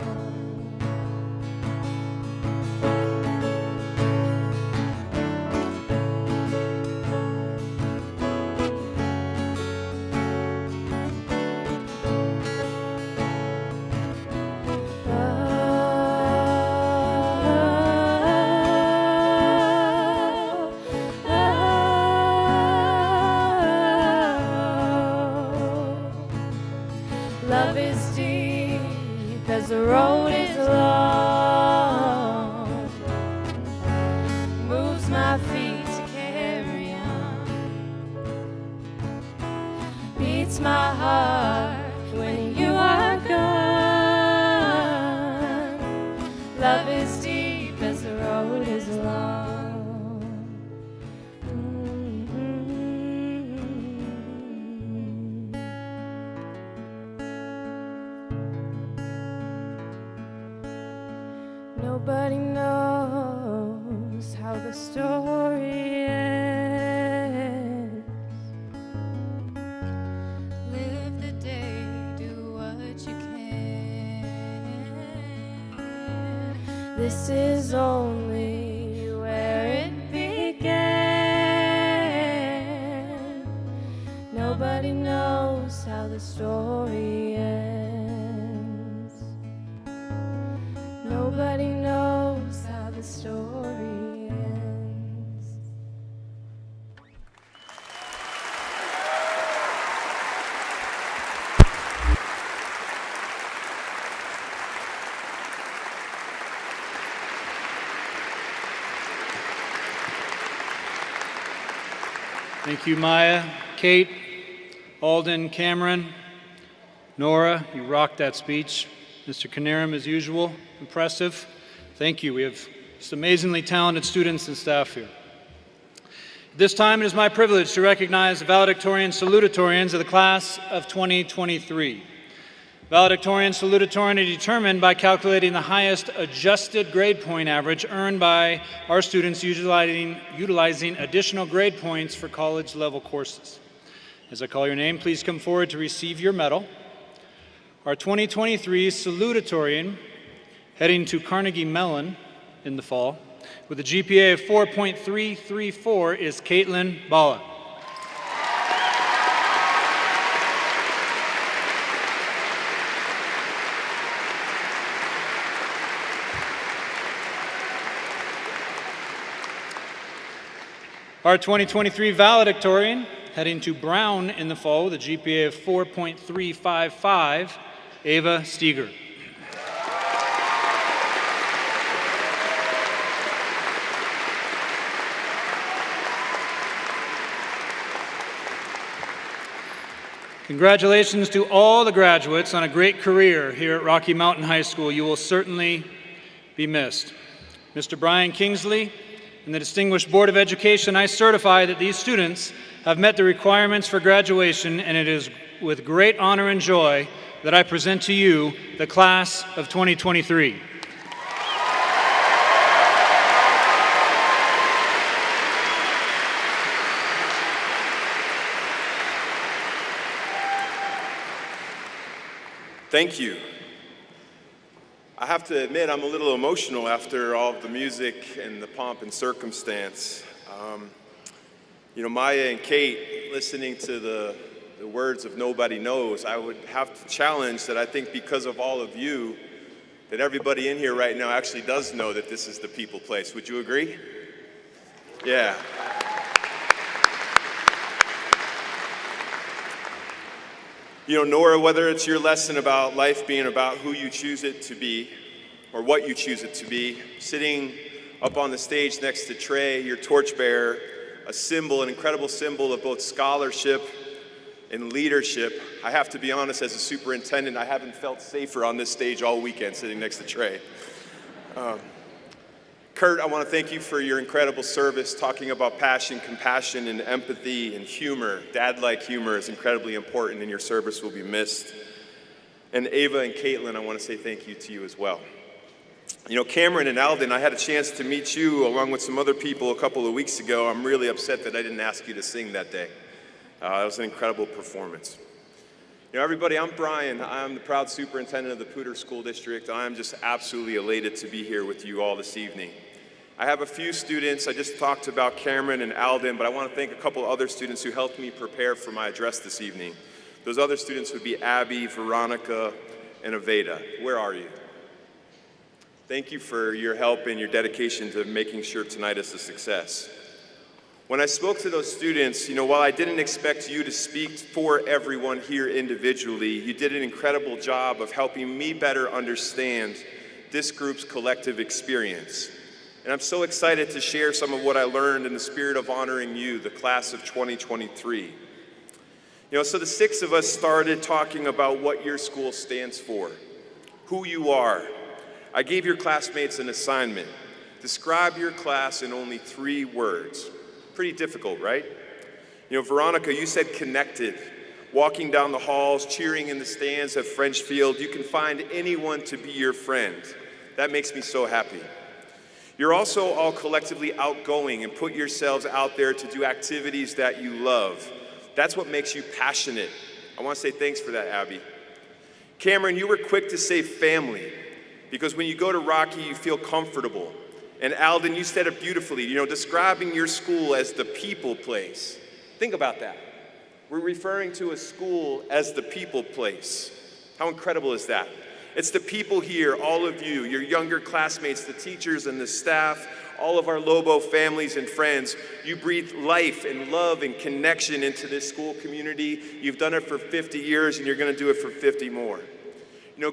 Love is deep as the road is long. Moves my feet to carry on. Beats my heart when you are gone. Love is deep as the road is long. Nobody knows how the story ends. Live the day, do what you can. This is only where it began. Nobody knows how the story ends. Nobody knows how the story ends. Thank you, Maya, Kate, Alden, Cameron, Nora, you rocked that speech. Mr. Canarum, as usual, impressive. Thank you. We have just amazingly talented students and staff here. At this time, it is my privilege to recognize the valedictorian salutatorians of the class of 2023. Valedictorian salutatorian are determined by calculating the highest adjusted grade point average earned by our students utilizing additional grade points for college-level courses. As I call your name, please come forward to receive your medal. Our 2023 salutatorian, heading to Carnegie Mellon in the fall, with a GPA of 4.334 is Caitlin Bala. Our 2023 valedictorian, heading to Brown in the fall with a GPA of 4.355, Ava Steger. Congratulations to all the graduates on a great career here at Rocky Mountain High School. You will certainly be missed. Mr. Brian Kingsley and the Distinguished Board of Education, I certify that these students have met the requirements for graduation, and it is with great honor and joy that I present to you the class of 2023. Thank you. I have to admit, I'm a little emotional after all of the music and the pomp and circumstance. You know, Maya and Kate, listening to the words of Nobody Knows, I would have to challenge that I think because of all of you, that everybody in here right now actually does know that this is the people place. Would you agree? Yeah. Nora, whether it's your lesson about life being about who you choose it to be or what you choose it to be, sitting up on the stage next to Trey, your torchbearer, a symbol, an incredible symbol of both scholarship and leadership. I have to be honest, as a superintendent, I haven't felt safer on this stage all weekend sitting next to Trey. Kurt, I want to thank you for your incredible service, talking about passion, compassion, and empathy and humor. Dad-like humor is incredibly important, and your service will be missed. And Ava and Caitlin, I want to say thank you to you as well. Cameron and Alden, I had a chance to meet you along with some other people a couple of weeks ago. I'm really upset that I didn't ask you to sing that day. It was an incredible performance. Everybody, I'm Brian. I'm the proud superintendent of the Poudre School District. I'm just absolutely elated to be here with you all this evening. I have a few students. I just talked about Cameron and Alden, but I want to thank a couple other students who helped me prepare for my address this evening. Those other students would be Abby, Veronica, and Aveda. Where are you? Thank you for your help and your dedication to making sure tonight is a success. When I spoke to those students, while I didn't expect you to speak for everyone here individually, you did an incredible job of helping me better understand this group's collective experience. And I'm so excited to share some of what I learned in the spirit of honoring you, the class of 2023. So the 6 of us started talking about what your school stands for, who you are. I gave your classmates an assignment. Describe your class in only 3 words. Pretty difficult, right? Veronica, you said connected. Walking down the halls, cheering in the stands at French Field, you can find anyone to be your friend. That makes me so happy. You're also all collectively outgoing and put yourselves out there to do activities that you love. That's what makes you passionate. I want to say thanks for that, Abby. Cameron, you were quick to say family, because when you go to Rocky, you feel comfortable. And Alden, you said it beautifully, describing your school as the people place. Think about that. We're referring to a school as the people place. How incredible is that? It's the people here, all of you, your younger classmates, the teachers and the staff, all of our Lobo families and friends. You breathe life and love and connection into this school community. You've done it for 50 years and you're going to do it for 50 more.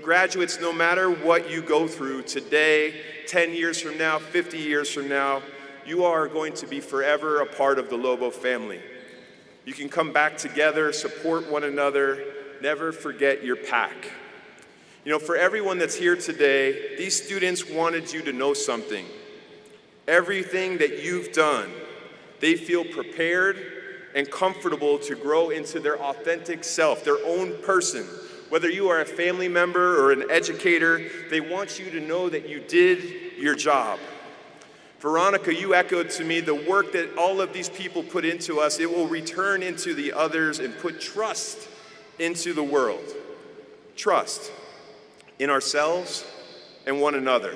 Graduates, no matter what you go through today, 10 years from now, 50 years from now, you are going to be forever a part of the Lobo family. You can come back together, support one another, never forget your pack. For everyone that's here today, these students wanted you to know something. Everything that you've done, they feel prepared and comfortable to grow into their authentic self, their own person. Whether you are a family member or an educator, they want you to know that you did your job. Veronica, you echoed to me the work that all of these people put into us, it will return into the others and put trust into the world. Trust in ourselves and one another.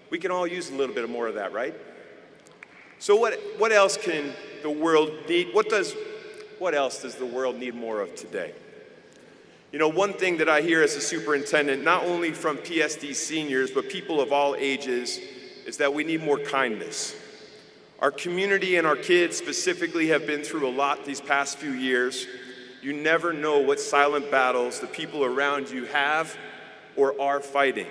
We can all use a little bit more of that, right? So what else can the world need? What else does the world need more of today? One thing that I hear as a superintendent, not only from PSD seniors, but people of all ages, is that we need more kindness. Our community and our kids specifically have been through a lot these past few years. You never know what silent battles the people around you have or are fighting.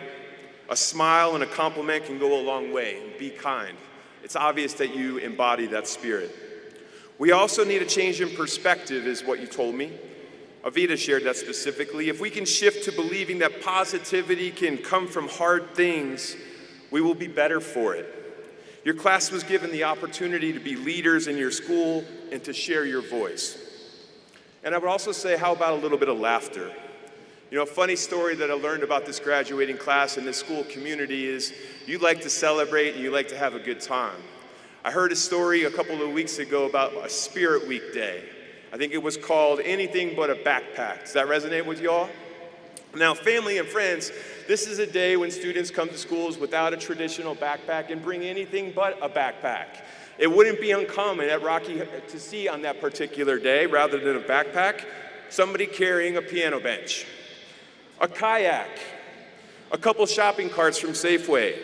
A smile and a compliment can go a long way. Be kind. It's obvious that you embody that spirit. We also need a change in perspective, is what you told me. Aveda shared that specifically. If we can shift to believing that positivity can come from hard things, we will be better for it. Your class was given the opportunity to be leaders in your school and to share your voice. And I would also say, how about a little bit of laughter? A funny story that I learned about this graduating class and this school community is you like to celebrate and you like to have a good time. I heard a story a couple of weeks ago about a Spirit Week day. I think it was called Anything But a Backpack. Does that resonate with y'all? Now, family and friends, this is a day when students come to schools without a traditional backpack and bring anything but a backpack. It wouldn't be uncommon at Rocky to see on that particular day, rather than a backpack, somebody carrying a piano bench, a kayak, a couple shopping carts from Safeway.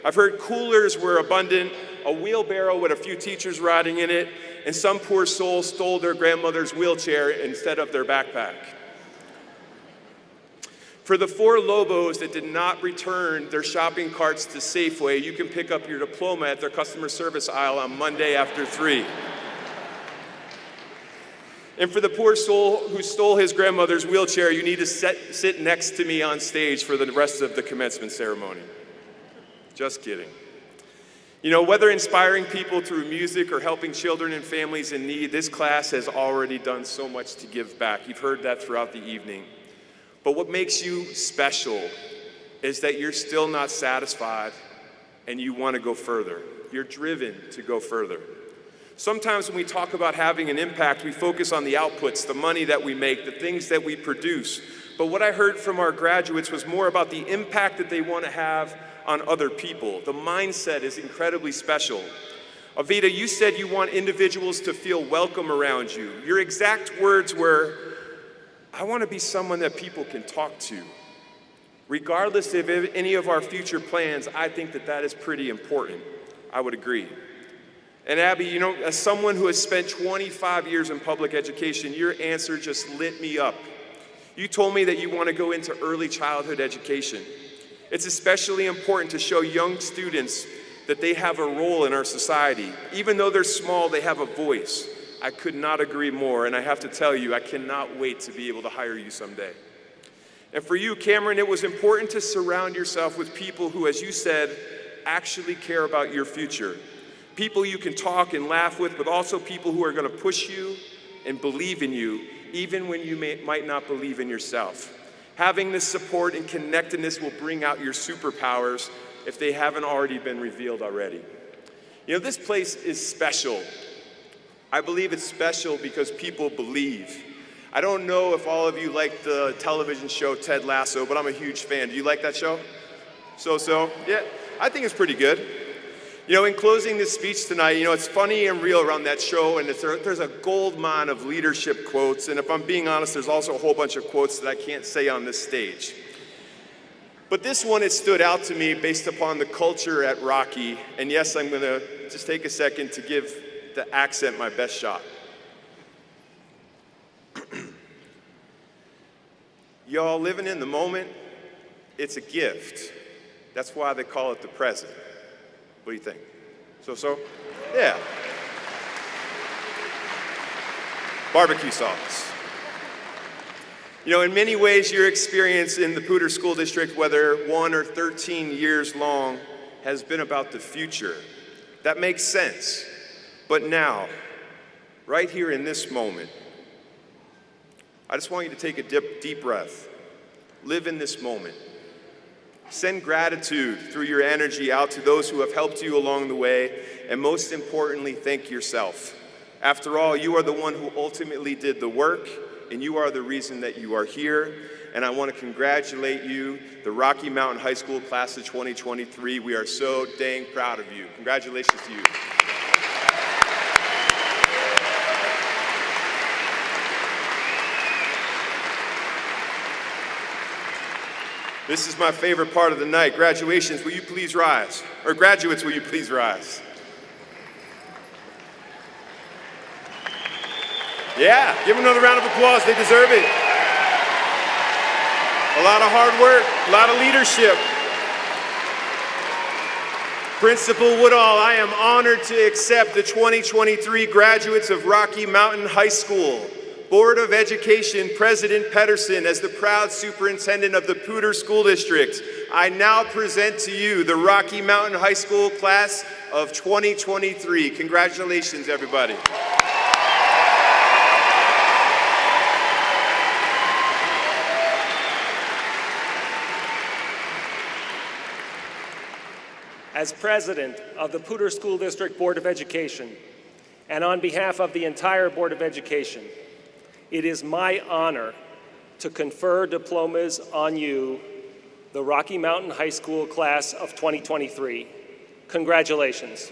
I've heard coolers were abundant, a wheelbarrow with a few teachers riding in it, and some poor soul stole their grandmother's wheelchair instead of their backpack. For the 4 Lobos that did not return their shopping carts to Safeway, you can pick up your diploma at their customer service aisle on Monday after 3. And for the poor soul who stole his grandmother's wheelchair, you need to sit next to me on stage for the rest of the commencement ceremony. Just kidding. You know, whether inspiring people through music or helping children and families in need, this class has already done so much to give back. You've heard that throughout the evening. But what makes you special is that you're still not satisfied and you want to go further. You're driven to go further. Sometimes when we talk about having an impact, we focus on the outputs, the money that we make, the things that we produce. But what I heard from our graduates was more about the impact that they want to have on other people. The mindset is incredibly special. Avita, you said you want individuals to feel welcome around you. Your exact words were, I want to be someone that people can talk to. Regardless of any of our future plans, I think that that is pretty important. I would agree. And Abby, you know, as someone who has spent 25 years in public education, your answer just lit me up. You told me that you want to go into early childhood education. It's especially important to show young students that they have a role in our society. Even though they're small, they have a voice. I could not agree more, and I have to tell you, I cannot wait to be able to hire you someday. And for you, Cameron, it was important to surround yourself with people who, as you said, actually care about your future. People you can talk and laugh with, but also people who are going to push you and believe in you, even when you might not believe in yourself. Having this support and connectedness will bring out your superpowers if they haven't already been revealed already. You know, this place is special. I believe it's special because people believe. I don't know if all of you like the television show Ted Lasso, but I'm a huge fan. Do you like that show? So? Yeah, I think it's pretty good. You know, in closing this speech tonight, you know, it's funny and real around that show, and there's a gold mine of leadership quotes, and if I'm being honest, there's also a whole bunch of quotes that I can't say on this stage. But this one, it stood out to me based upon the culture at Rocky, and yes, I'm gonna just take a second to give the accent my best shot. Y'all, living in the moment, it's a gift. That's why they call it the present. What do you think? So? Yeah. Barbecue sauce. You know, in many ways, your experience in the Poudre School District, whether 1 or 13 years long, has been about the future. That makes sense. But now, right here in this moment, I just want you to take a deep breath. Live in this moment. Send gratitude through your energy out to those who have helped you along the way, and most importantly, thank yourself. After all, you are the one who ultimately did the work, and you are the reason that you are here. And I want to congratulate you, the Rocky Mountain High School class of 2023. We are so dang proud of you. Congratulations to you. This is my favorite part of the night. Graduations, will you please rise? Or graduates, will you please rise? Yeah, give them another round of applause. They deserve it. A lot of hard work, a lot of leadership. Principal Woodall, I am honored to accept the 2023 graduates of Rocky Mountain High School. Board of Education President Pedersen, as the proud superintendent of the Poudre School District, I now present to you the Rocky Mountain High School class of 2023. Congratulations, everybody. As president of the Poudre School District Board of Education, and on behalf of the entire Board of Education, it is my honor to confer diplomas on you, the Rocky Mountain High School class of 2023. Congratulations.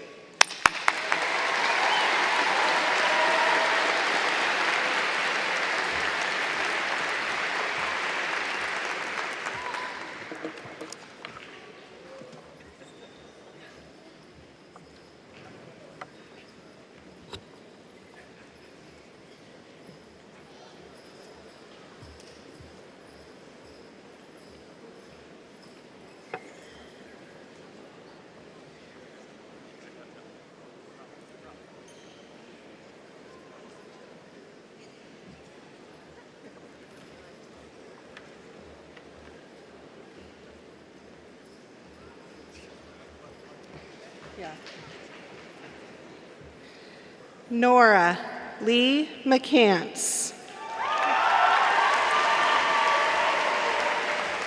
Nora Lee McCants.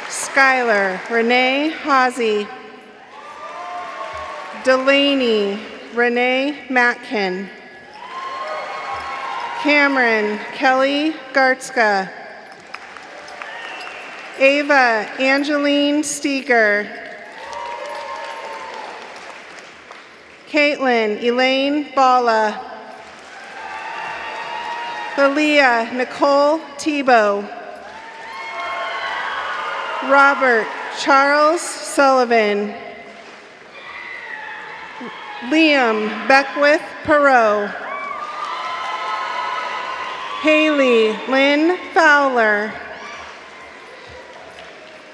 Skylar Renee Hawsey. Delaney Renee Matkin. Cameron Kelly Gartzka. Ava Angeline Steger. Caitlin Elaine Bala. Thalia Nicole Tebow. Robert Charles Sullivan. Liam Beckwith Perot. Haley Lynn Fowler.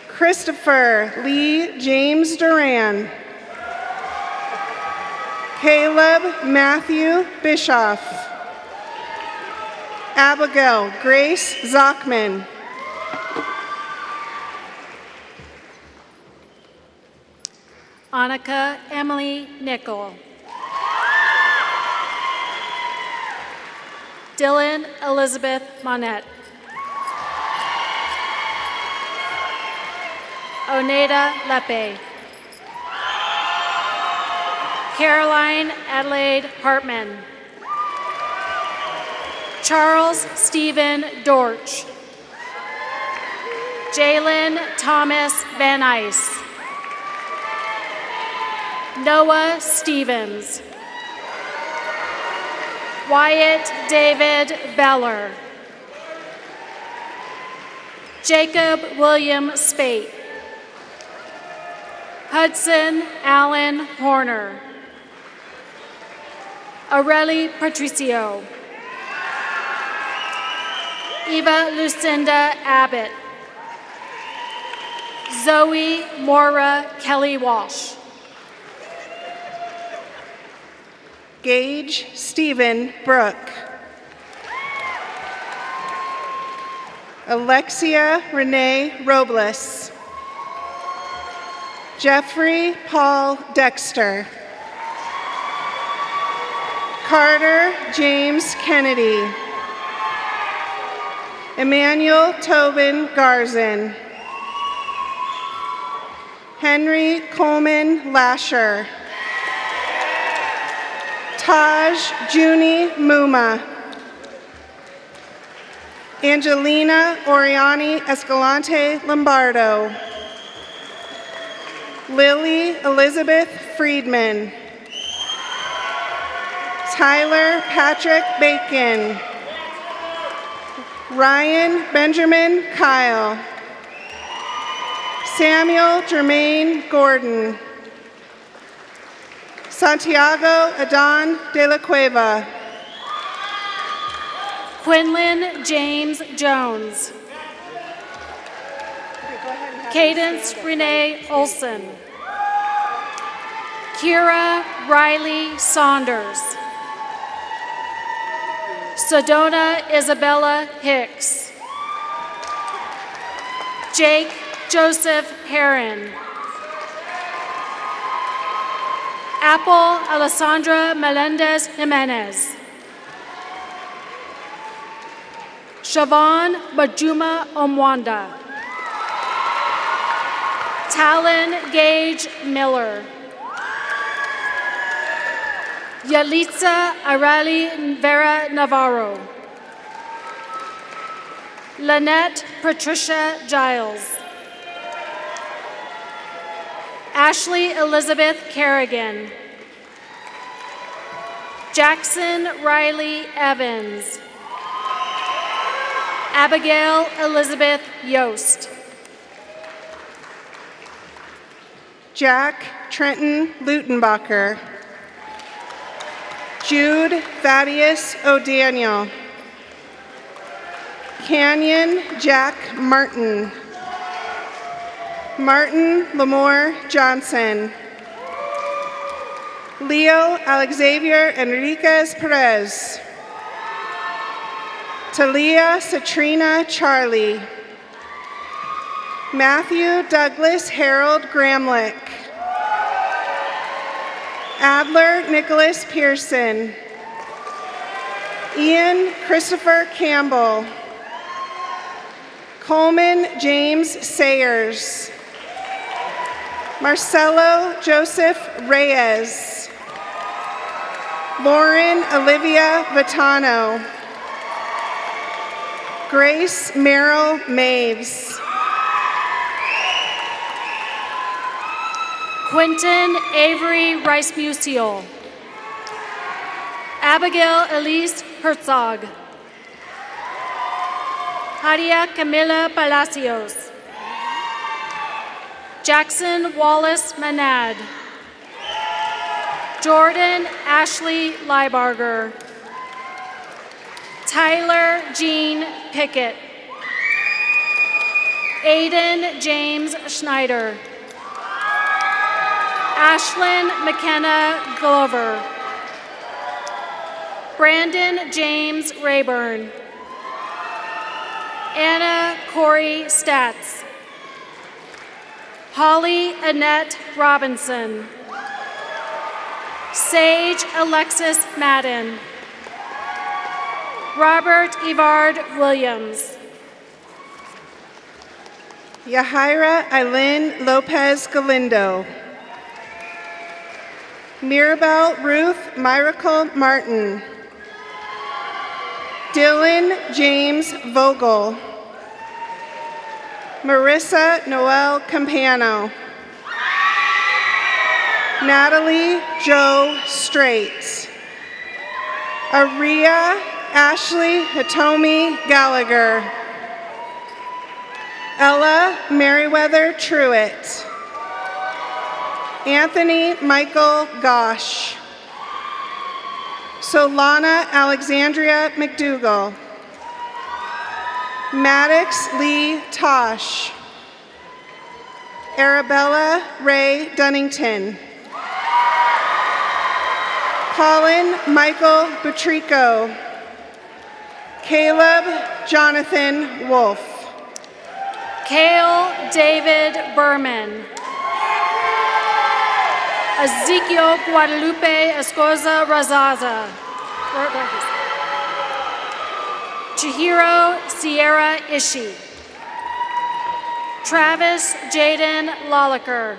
Christopher Lee James Duran. Caleb Matthew Bischoff. Abigail Grace Zockman. Annika Emily Nickel. Dylan Elizabeth Monette. Oneida Lepe. Caroline Adelaide Hartman. Charles Stephen Dortch. Jalen Thomas Van Ice. Noah Stevens. Wyatt David Beller. Jacob William Spate. Hudson Allen Horner. Aurelie Patricio. Eva Lucinda Abbott. Zoe Maura Kelly Walsh. Gage Stephen Brooke. Alexia Renee Robles. Jeffrey Paul Dexter. Carter James Kennedy. Emmanuel Tobin Garzon. Henry Coleman Lasher. Taj Juni Muma. Angelina Oriani Escalante Lombardo. Lily Elizabeth Friedman. Tyler Patrick Bacon. Ryan Benjamin Kyle. Samuel Jermaine Gordon. Santiago Adan de la Cueva. Quinlan James Jones. Cadence Renee Olson. Kira Riley Saunders. Sedona Isabella Hicks. Jake Joseph Heron. Apple Alessandra Melendez Jimenez. Siobhan Bajuma Omwanda. Talon Gage Miller. Yalitza Arali Vera Navarro. Lynette Patricia Giles. Ashley Elizabeth Kerrigan. Jackson Riley Evans. Abigail Elizabeth Yost. Jack Trenton Lutenbacher. Jude Thaddeus O'Daniel. Canyon Jack Martin. Martin Lamore Johnson. Leo Alexavier Enriquez Perez. Talia Satrina Charlie. Matthew Douglas Harold Gramlich. Adler Nicholas Pearson. Ian Christopher Campbell. Coleman James Sayers. Marcelo Joseph Reyes. Lauren Olivia Vitano. Grace Merrill Maves. Quentin Avery Rice-Musial. Abigail Elise Herzog. Hadia Camila Palacios. Jackson Wallace Manad. Jordan Ashley Liebarger. Tyler Jean Pickett. Aiden James Schneider. Ashlyn McKenna Glover. Brandon James Rayburn. Anna Corey Statz. Holly Annette Robinson. Sage Alexis Madden. Robert Evard Williams. Yahaira Eileen Lopez Galindo. Mirabelle Ruth Miracle Martin. Dylan James Vogel. Marissa Noel Campano. Natalie Jo Straight. Aria Ashley Hitomi Gallagher. Ella Merriweather Truitt. Anthony Michael Gosh. Solana Alexandria McDougall. Maddox Lee Tosh. Arabella Ray Dunnington. Colin Michael Butrico. Caleb Jonathan Wolf. Cale David Berman. Ezekiel Guadalupe Escoza Razaza. Chihiro Sierra Ishii. Travis Jaden Lolliker.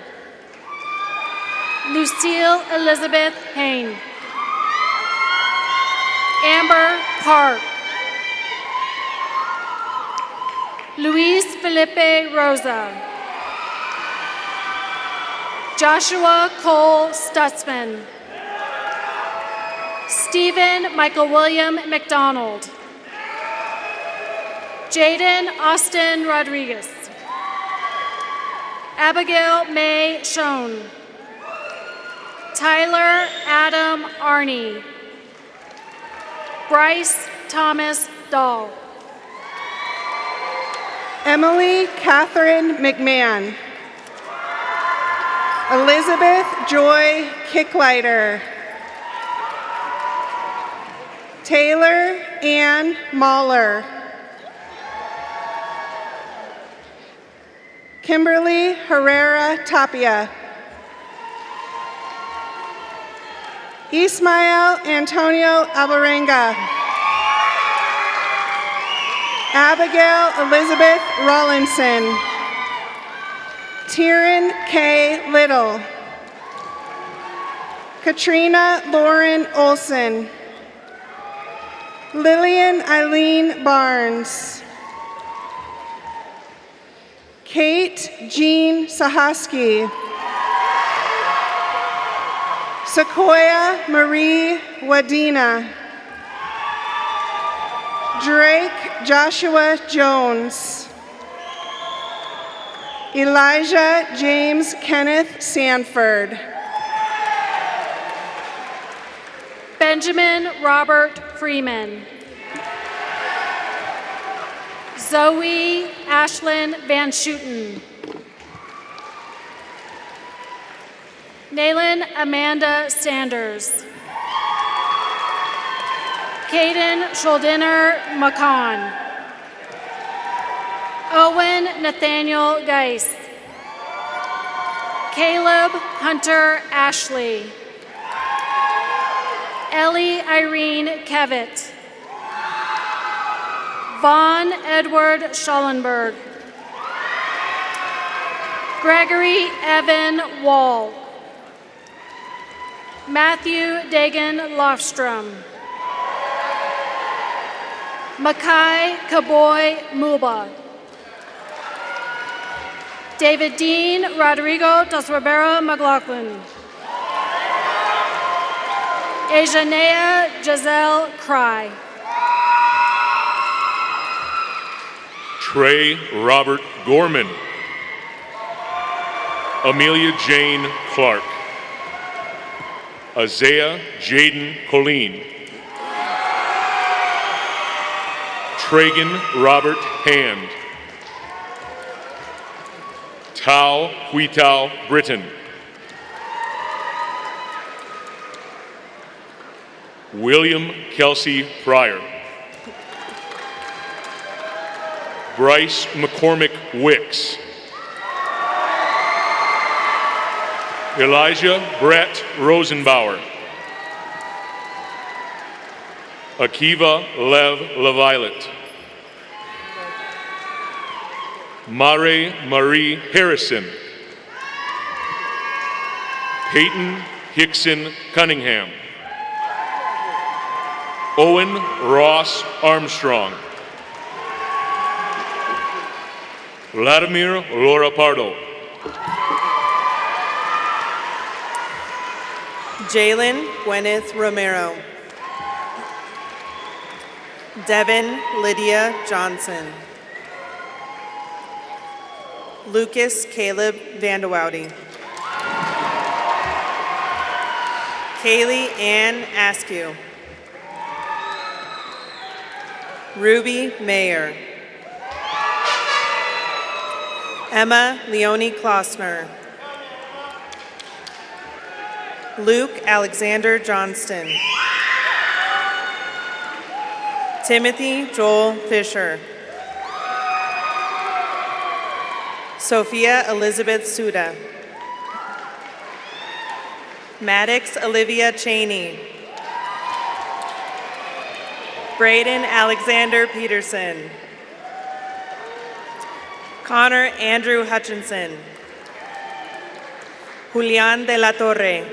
Lucille Elizabeth Hain. Amber Park. Luis Felipe Rosa. Joshua Cole Stutzman. Stephen Michael William McDonald. Jaden Austin Rodriguez. Abigail May Schoen. Tyler Adam Arney. Bryce Thomas Dahl. Emily Catherine McMahon. Elizabeth Joy Kicklighter. Taylor Ann Mahler. Kimberly Herrera Tapia. Ismael Antonio Alvarenga. Abigail Elizabeth Rawlinson. Tyron K. Little. Katrina Lauren Olson. Lillian Eileen Barnes. Kate Jean Sahaski. Sequoia Marie Wadena. Drake Joshua Jones. Elijah James Kenneth Sanford. Benjamin Robert Freeman. Zoe Ashlyn Van Schuten. Naylan Amanda Sanders. Caden Schuldiner McCon. Owen Nathaniel Geis. Caleb Hunter Ashley. Ellie Irene Kevitt. Vaughn Edward Schallenberg. Gregory Evan Wall. Matthew Dagan Lofstrom. Makai Kaboy Muba. David Dean Rodrigo dos Ribeiro McLaughlin. Ajanea Giselle Cry. Trey Robert Gorman. Amelia Jane Clark. Isaiah Jaden Colleen. Tragan Robert Hand. Tao Huitao Britton. William Kelsey Pryor. Bryce McCormick Wicks. Elijah Brett Rosenbauer. Akiva Lev LaViolet. Mare Marie Harrison. Peyton Hickson Cunningham. Owen Ross Armstrong. Vladimir Laura Pardo. Jalen Gwyneth Romero. Devin Lydia Johnson. Lucas Caleb Vandewoudy. Kaylee Ann Askew. Ruby Mayer. Emma Leonie Klossner. Luke Alexander Johnston. Timothy Joel Fisher. Sophia Elizabeth Suda. Maddox Olivia Cheney. Braden Alexander Peterson. Connor Andrew Hutchinson. Julian de la Torre.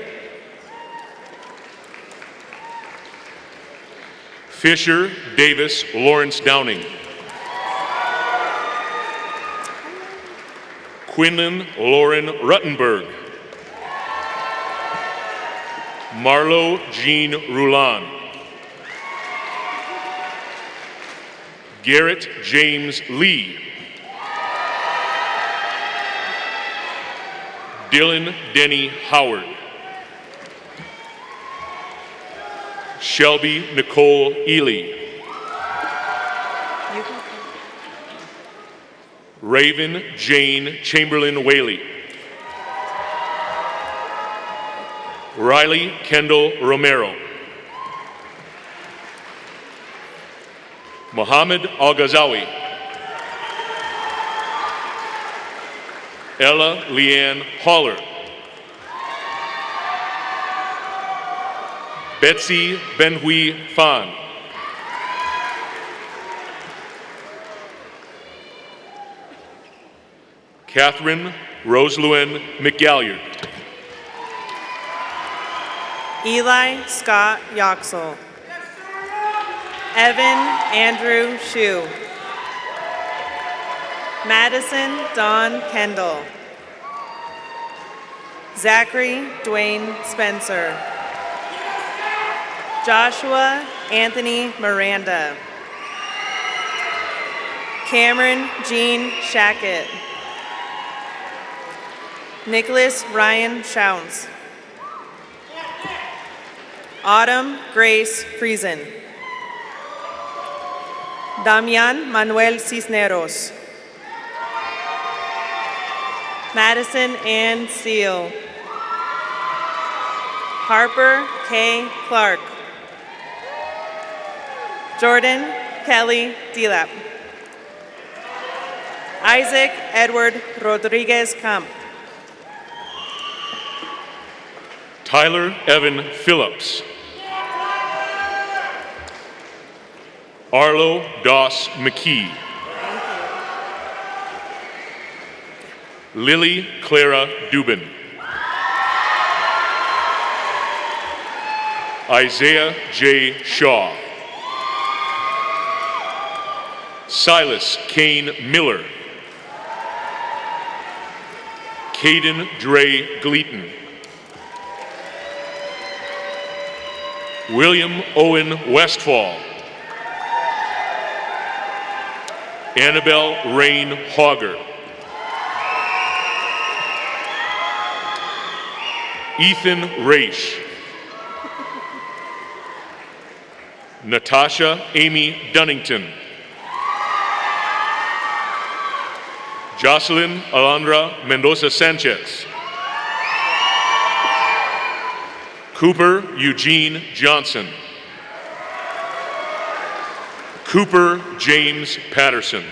Fisher Davis Lawrence Downing. Quinlan Lauren Ruttenberg. Marlo Jean Roulan. Garrett James Lee. Dylan Denny Howard. Shelby Nicole Ely. Raven Jane Chamberlain Whaley. Riley Kendall Romero. Mohammed Al-Ghazawi. Ella Leanne Holler. Betsy Benhui Fan. Catherine Roselyn McGalliard. Eli Scott Yoxel. Evan Andrew Shue. Madison Dawn Kendall. Zachary Dwayne Spencer. Joshua Anthony Miranda. Cameron Jean Shackett. Nicholas Ryan Shounce. Autumn Grace Friesen. Damian Manuel Cisneros. Madison Ann Seal. Harper K. Clark. Jordan Kelly Delap. Isaac Edward Rodriguez Camp. Tyler Evan Phillips. Arlo Doss McKee. Lily Clara Dubin. Isaiah J. Shaw. Silas Kane Miller. Caden Dre Gleaton. William Owen Westfall. Annabelle Rain Hogger. Ethan Raish. Natasha Amy Dunnington. Jocelyn Alondra Mendoza Sanchez. Cooper Eugene Johnson. Cooper James Patterson.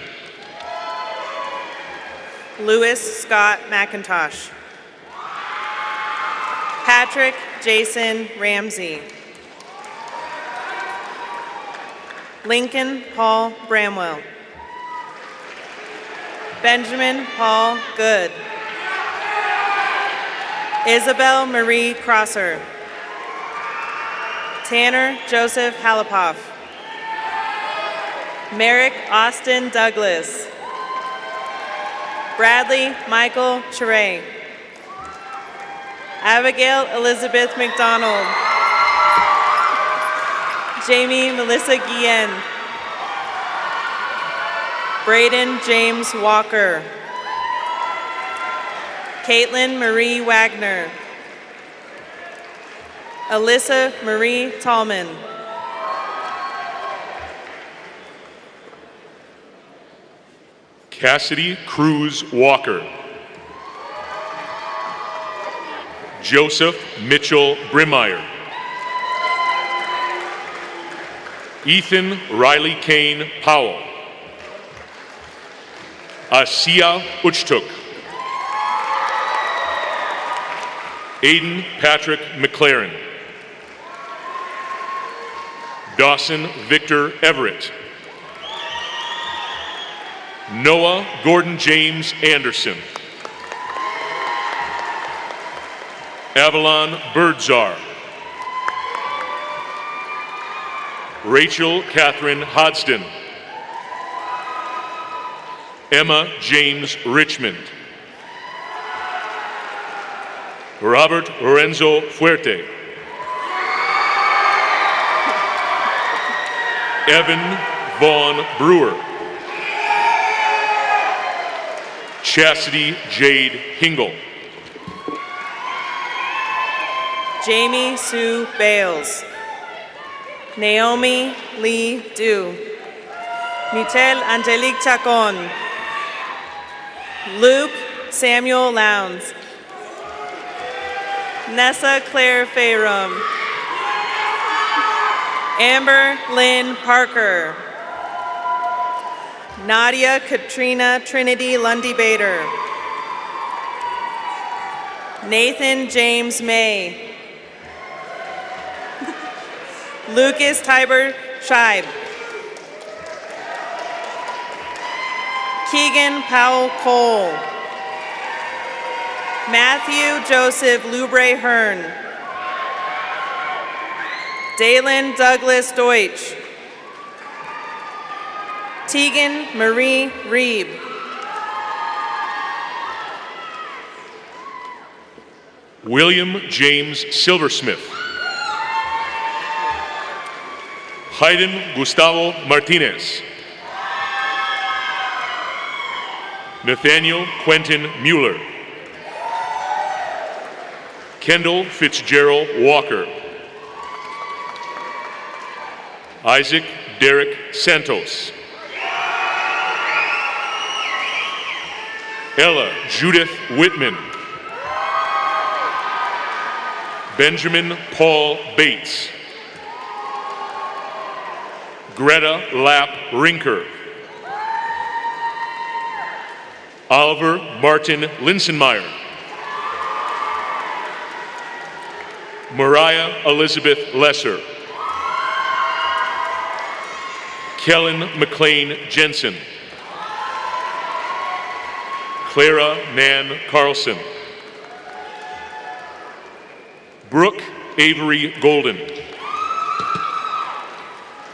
Lewis Scott McIntosh. Patrick Jason Ramsey. Lincoln Paul Bramwell. Benjamin Paul Good. Isabel Marie Crosser. Tanner Joseph Halapoff. Merrick Austin Douglas. Bradley Michael Charay. Abigail Elizabeth McDonald. Jamie Melissa Guillen. Braden James Walker. Caitlin Marie Wagner. Alyssa Marie Tallman. Cassidy Cruz Walker. Joseph Mitchell Brimmeyer. Ethan Riley Kane Powell. Asia Uchtuk. Aiden Patrick McLaren. Dawson Victor Everett. Noah Gordon James Anderson. Avalon Birdzar. Rachel Catherine Hodgson. Emma James Richmond. Robert Lorenzo Fuerte. Evan Vaughn Brewer. Chastity Jade Hingle. Jamie Sue Bales. Naomi Lee Dew. Michelle Angelique Chacon. Luke Samuel Lowndes. Nessa Claire Fayrum. Amber Lynn Parker. Nadia Katrina Trinity Lundy Bader. Nathan James May. Lucas Tiber Scheib. Keegan Powell Cole. Matthew Joseph Lubre Hearn. Dalen Douglas Deutsch. Tegan Marie Reeb. William James Silversmith. Hayden Gustavo Martinez. Nathaniel Quentin Mueller. Kendall Fitzgerald Walker. Isaac Derek Santos. Ella Judith Whitman. Benjamin Paul Bates. Greta Lapp Rinker. Oliver Martin Linsenmeyer. Mariah Elizabeth Lesser. Kellen McLean Jensen. Clara Nan Carlson. Brooke Avery Golden.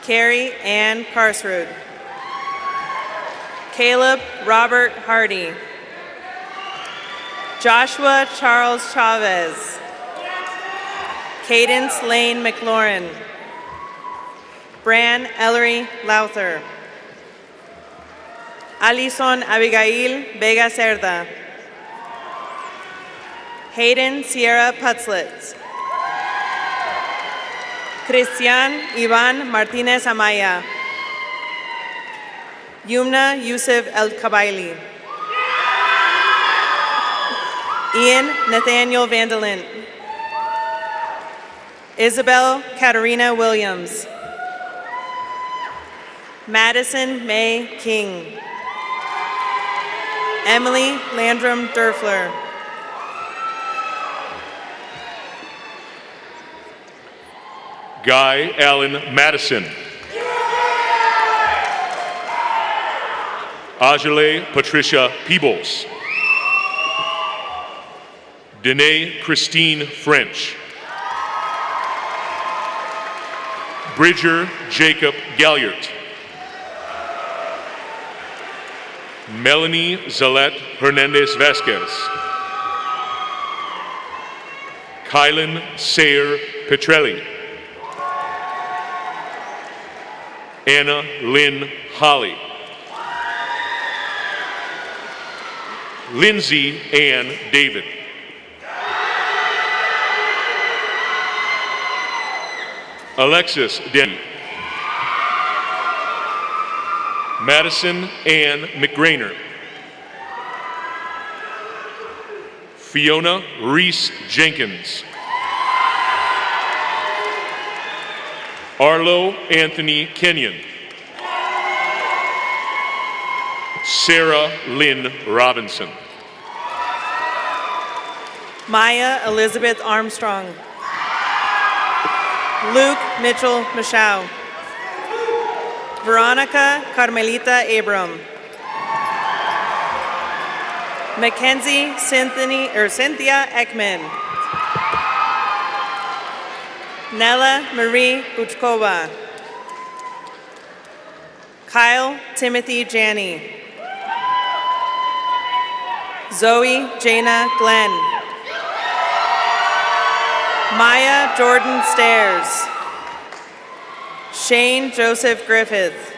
Carrie Ann Karsrud. Caleb Robert Hardy. Joshua Charles Chavez. Cadence Lane McLaurin. Bran Ellery Lowther. Alison Abigail Vega Cerda. Hayden Sierra Putzlitz. Cristian Ivan Martinez Amaya. Yumna Yusuf El Kabaili. Ian Nathaniel Vandelin. Isabel Katarina Williams. Madison May King. Emily Landrum Durfler. Guy Allen Madison. Ajale Patricia Peebles. Danae Christine French. Bridger Jacob Galliard. Melanie Zalette Hernandez Vasquez. Kylan Sayer Petrelli. Anna Lynn Holly. Lindsay Ann David. Alexis Denny. Madison Ann McGrainer. Fiona Reese Jenkins. Arlo Anthony Kenyon. Sarah Lynn Robinson. Maya Elizabeth Armstrong. Luke Mitchell Michaud. Veronica Carmelita Abram. Mackenzie Cynthia Ekman. Nella Marie Buchkova. Kyle Timothy Janney. Zoe Jana Glenn. Maya Jordan Stairs. Shane Joseph Griffith.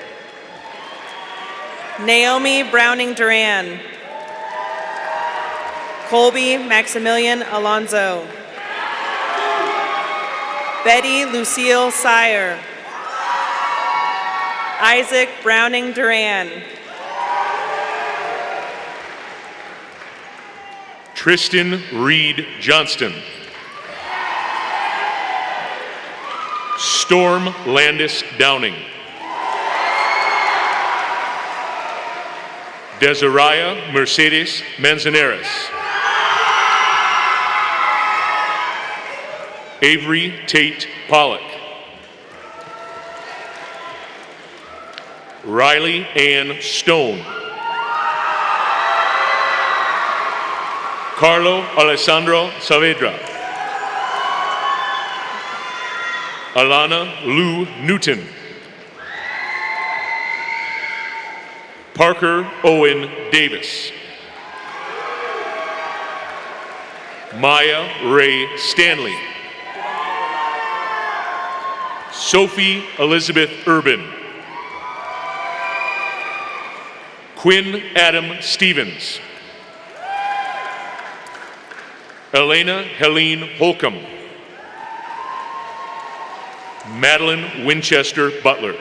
Naomi Browning Duran. Colby Maximilian Alonzo. Betty Lucille Sire. Isaac Browning Duran. Tristan Reed Johnston. Storm Landis Downing. Desiraya Mercedes Manzanares. Avery Tate Pollock. Riley Ann Stone. Carlo Alessandro Saavedra. Alana Lou Newton. Parker Owen Davis. Maya Ray Stanley. Sophie Elizabeth Urban. Quinn Adam Stevens. Elena Helene Holcomb. Madeline Winchester Butler.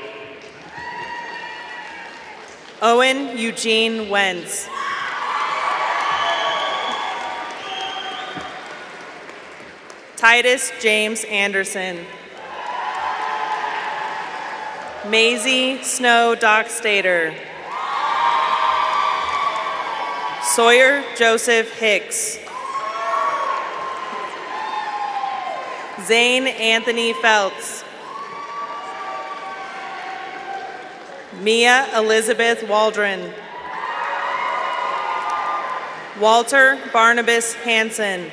Owen Eugene Wentz. Titus James Anderson. Maisie Snow Dockstader. Sawyer Joseph Hicks. Zane Anthony Feltz. Mia Elizabeth Waldron. Walter Barnabas Hansen.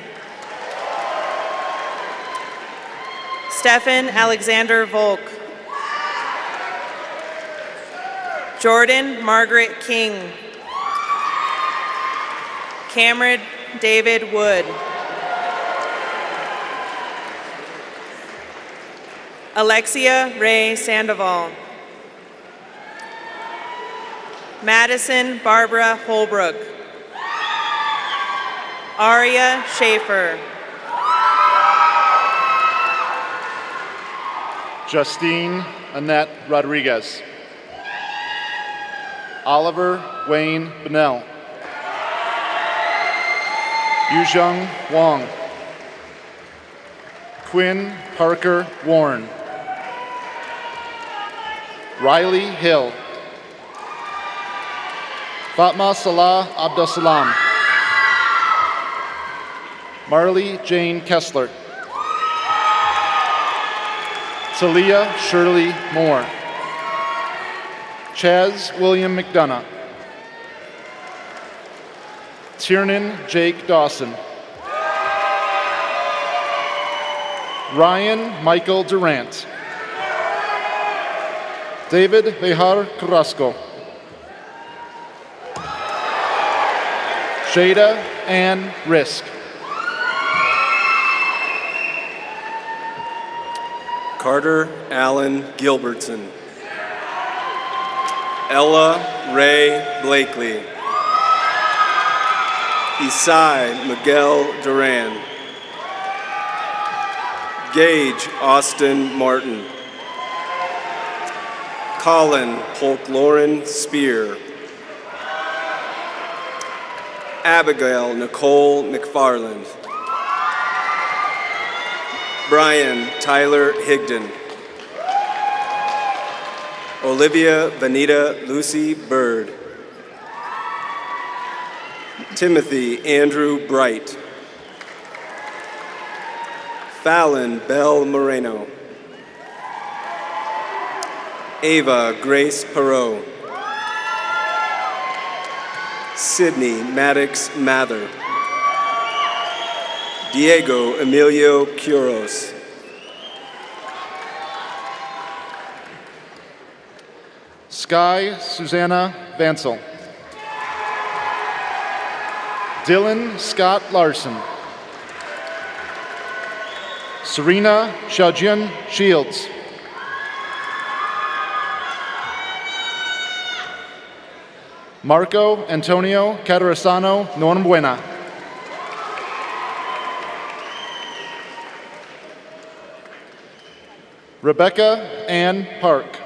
Stefan Alexander Volk. Jordan Margaret King. Cameron David Wood. Alexia Ray Sandoval. Madison Barbara Holbrook. Aria Schaefer. Justine Annette Rodriguez. Oliver Wayne Bennell. Yuzheng Wang. Quinn Parker Warren. Riley Hill. Fatma Salah Abdussalam. Marley Jane Kessler. Talia Shirley Moore. Chaz William McDonough. Tiernan Jake Dawson. Ryan Michael Durant. David Behar Carrasco. Jada Ann Risk. Carter Allen Gilbertson. Ella Ray Blakely. Isai Miguel Duran. Gage Austin Martin. Colin Polk Lauren Spear. Abigail Nicole McFarland. Brian Tyler Higdon. Olivia Vanita Lucy Bird. Timothy Andrew Bright. Fallon Bell Moreno. Ava Grace Perot. Sydney Maddox Mather. Diego Emilio Quiros. Sky Susanna Vansel. Dylan Scott Larson. Serena Xiaojun Shields. Marco Antonio Catarasano Norbuena. Rebecca Ann Park.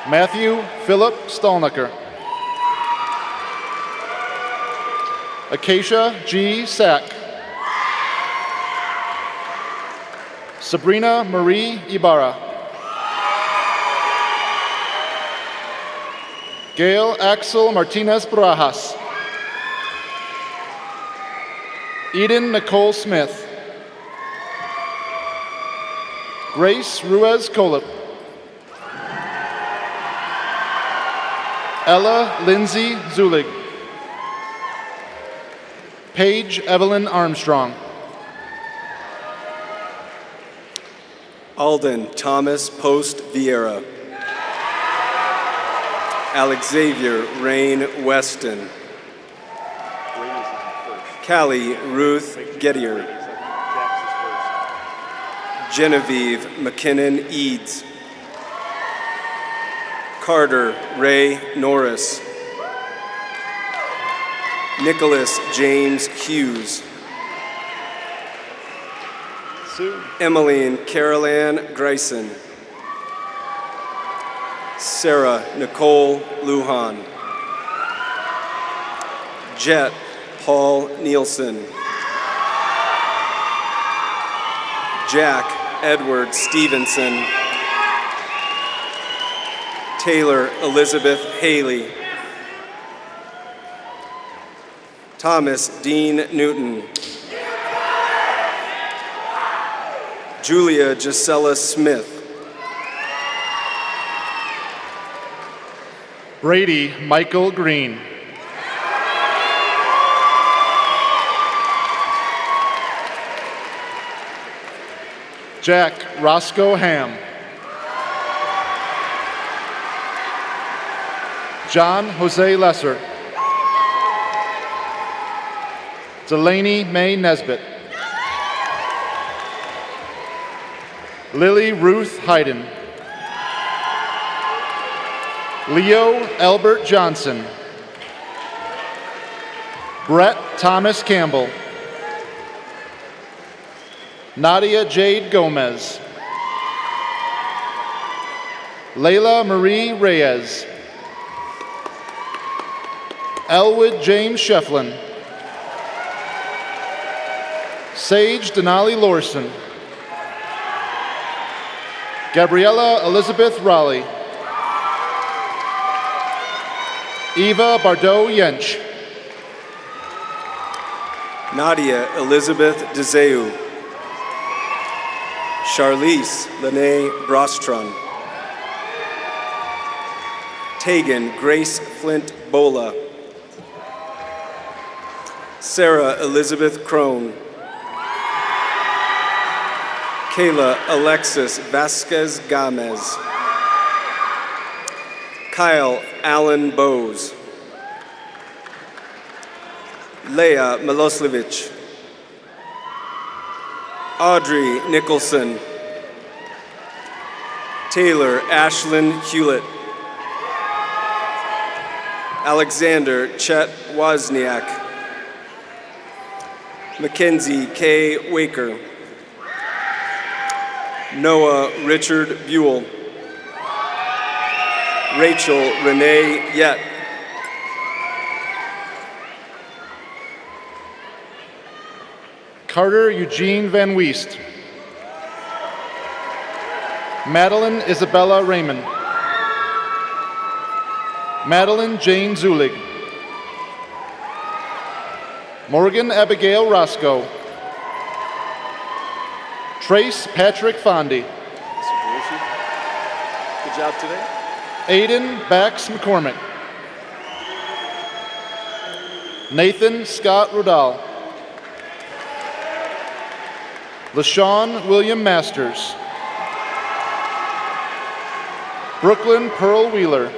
Matthew Philip Stolnaker. Acacia G. Sack. Sabrina Marie Ibarra. Gail Axel Martinez Barajas. Eden Nicole Smith. Grace Ruiz Colip. Ella Lindsay Zulig. Paige Evelyn Armstrong. Alden Thomas Post Vieira. Alexavier Rain Weston. Callie Ruth Gettier. Genevieve McKinnon Eads. Carter Ray Norris. Nicholas James Hughes. Emmeline Carolan Grayson. Sarah Nicole Lujan. Jet Paul Nielsen. Jack Edward Stevenson. Taylor Elizabeth Haley. Thomas Dean Newton. Julia Gisela Smith. Brady Michael Green. Jack Roscoe Ham. John Jose Lesser. Delaney May Nesbitt. Lily Ruth Hayden. Leo Albert Johnson. Brett Thomas Campbell. Nadia Jade Gomez. Layla Marie Reyes. Elwood James Shefflin. Sage Denali Lorson. Gabriella Elizabeth Raleigh. Eva Bardot Yench. Nadia Elizabeth DeZeu. Charlize Lene Brostron. Tegan Grace Flint Bola. Sarah Elizabeth Crone. Kayla Alexis Vasquez Gomez. Kyle Allen Bowes. Leah Miloslevich. Audrey Nicholson. Taylor Ashlyn Hewlett. Alexander Chet Wozniak. Mackenzie K. Waker. Noah Richard Buell. Rachel Renee Yett. Carter Eugene Van Weest. Madeline Isabella Raymond. Madeline Jane Zulig. Morgan Abigail Roscoe. Trace Patrick Fondy. Good job today. Aiden Bax McCormick. Nathan Scott Rodal. LaShawn William Masters. Brooklyn Pearl Wheeler.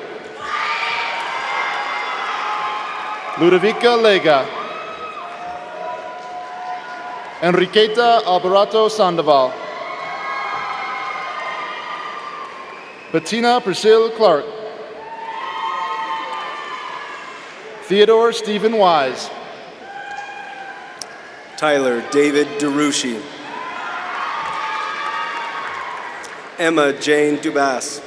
Ludovica Lega. Enriqueta Alberato Sandoval. Bettina Priscilla Clark. Theodore Stephen Wise. Tyler David DeRushi. Emma Jane Dubas.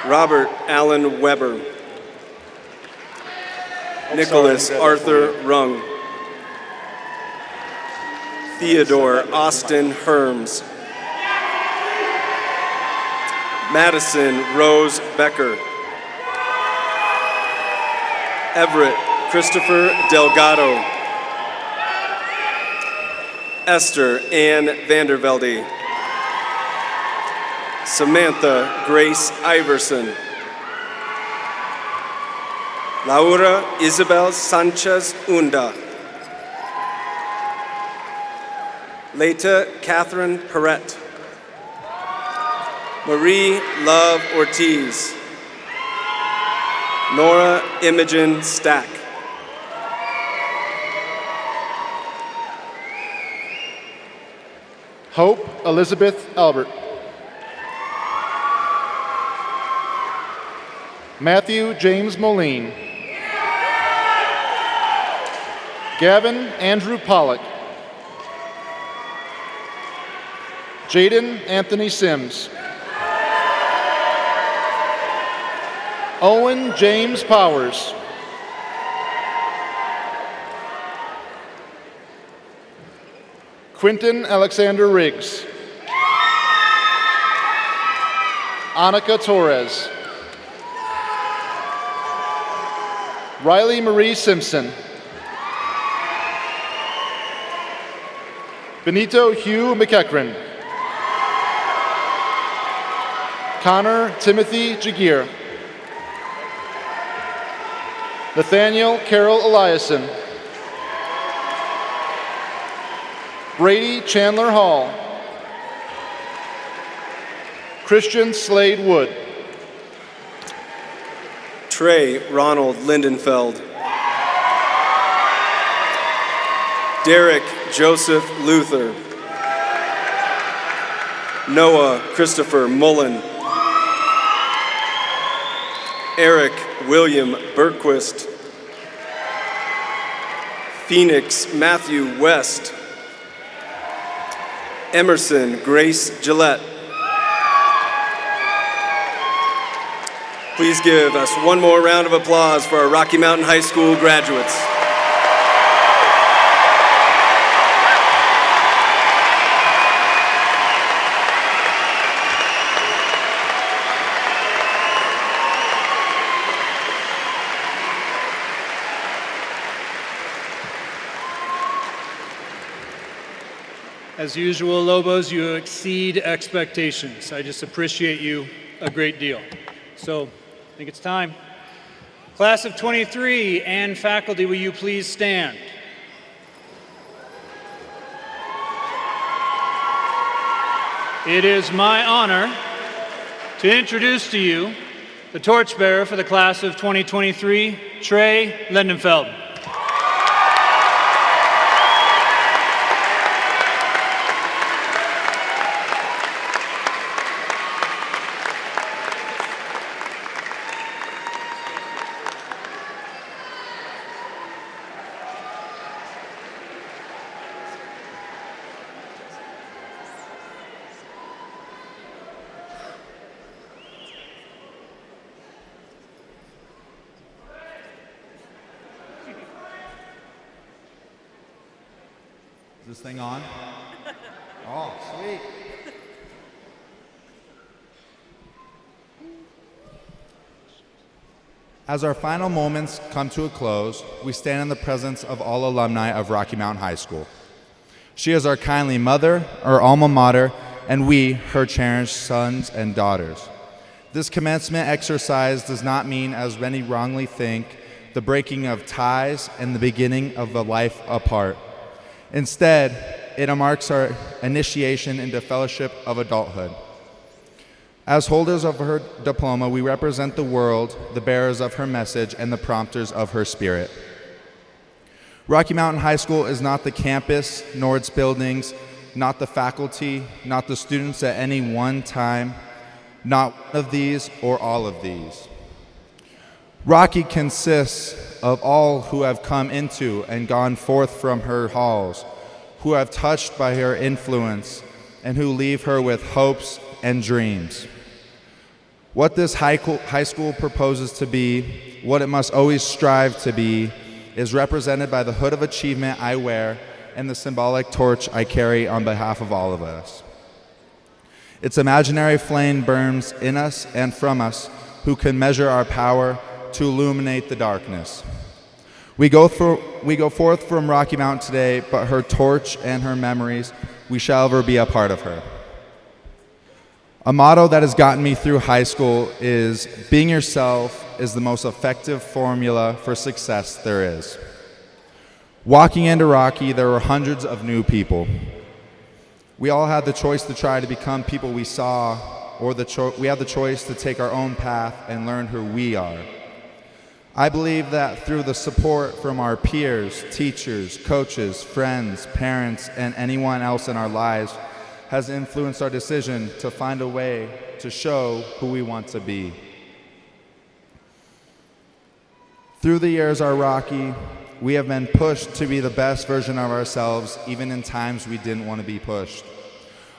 Robert Allen Weber. Nicholas Arthur Rung. Theodore Austin Herms. Madison Rose Becker. Everett Christopher Delgado. Esther Ann Vandervelde. Samantha Grace Iverson. Laura Isabel Sanchez Unda. Leta Catherine Perrette. Marie Love Ortiz. Nora Imogen Stack. Hope Elizabeth Albert. Matthew James Moline. Gavin Andrew Pollock. Jaden Anthony Sims. Owen James Powers. Quinton Alexander Riggs. Annika Torres. Riley Marie Simpson. Benito Hugh McEachran. Connor Timothy Jagir. Nathaniel Carroll Eliason. Brady Chandler Hall. Christian Slade Wood. Trey Ronald Lindenfeld. Derek Joseph Luther. Noah Christopher Mullen. Eric William Bergquist. Phoenix Matthew West. Emerson Grace Gillette. Please give us one more round of applause for our Rocky Mountain High School graduates. As usual, Lobos, you exceed expectations. I just appreciate you a great deal. So, I think it's time. Class of 23 and faculty, will you please stand? It is my honor to introduce to you the torchbearer for the class of 2023, Trey Lindenfeld. Is this thing on? Oh, sweet. As our final moments come to a close, we stand in the presence of all alumni of Rocky Mountain High School. She is our kindly mother, our alma mater, and we, her cherished sons and daughters. This commencement exercise does not mean, as many wrongly think, the breaking of ties and the beginning of a life apart. Instead, it marks our initiation into fellowship of adulthood. As holders of her diploma, we represent the world, the bearers of her message, and the prompters of her spirit. Rocky Mountain High School is not the campus, nor its buildings, not the faculty, not the students at any one time, not one of these or all of these. Rocky consists of all who have come into and gone forth from her halls, who have touched by her influence, and who leave her with hopes and dreams. What this high school proposes to be, what it must always strive to be, is represented by the hood of achievement I wear and the symbolic torch I carry on behalf of all of us. Its imaginary flame burns in us and from us, who can measure our power to illuminate the darkness. We go forth from Rocky Mountain today, but her torch and her memories, we shall ever be a part of her. A motto that has gotten me through high school is, being yourself is the most effective formula for success there is. Walking into Rocky, there were hundreds of new people. We all had the choice to try to become people we saw, or we had the choice to take our own path and learn who we are. I believe that through the support from our peers, teachers, coaches, friends, parents, and anyone else in our lives has influenced our decision to find a way to show who we want to be. Through the years at Rocky, we have been pushed to be the best version of ourselves, even in times we didn't want to be pushed.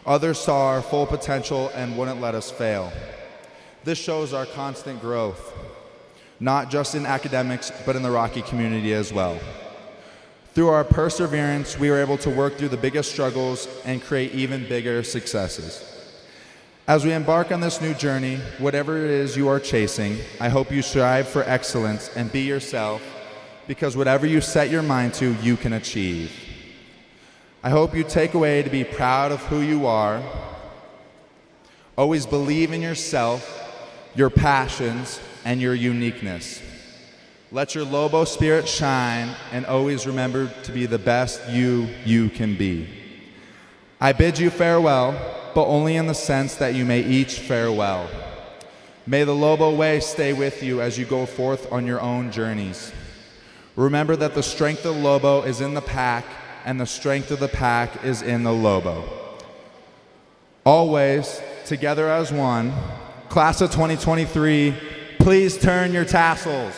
Others saw our full potential and wouldn't let us fail. This shows our constant growth, not just in academics, but in the Rocky community as well. Through our perseverance, we were able to work through the biggest struggles and create even bigger successes. As we embark on this new journey, whatever it is you are chasing, I hope you strive for excellence and be yourself, because whatever you set your mind to, you can achieve. I hope you take away to be proud of who you are, Always believe in yourself, your passions, and your uniqueness. Let your Lobo spirit shine and always remember to be the best you can be. I bid you farewell, but only in the sense that you may each farewell. May the Lobo way stay with you as you go forth on your own journeys. Remember that the strength of the Lobo is in the pack, and the strength of the pack is in the Lobo. Always, together as one, class of 2023, please turn your tassels.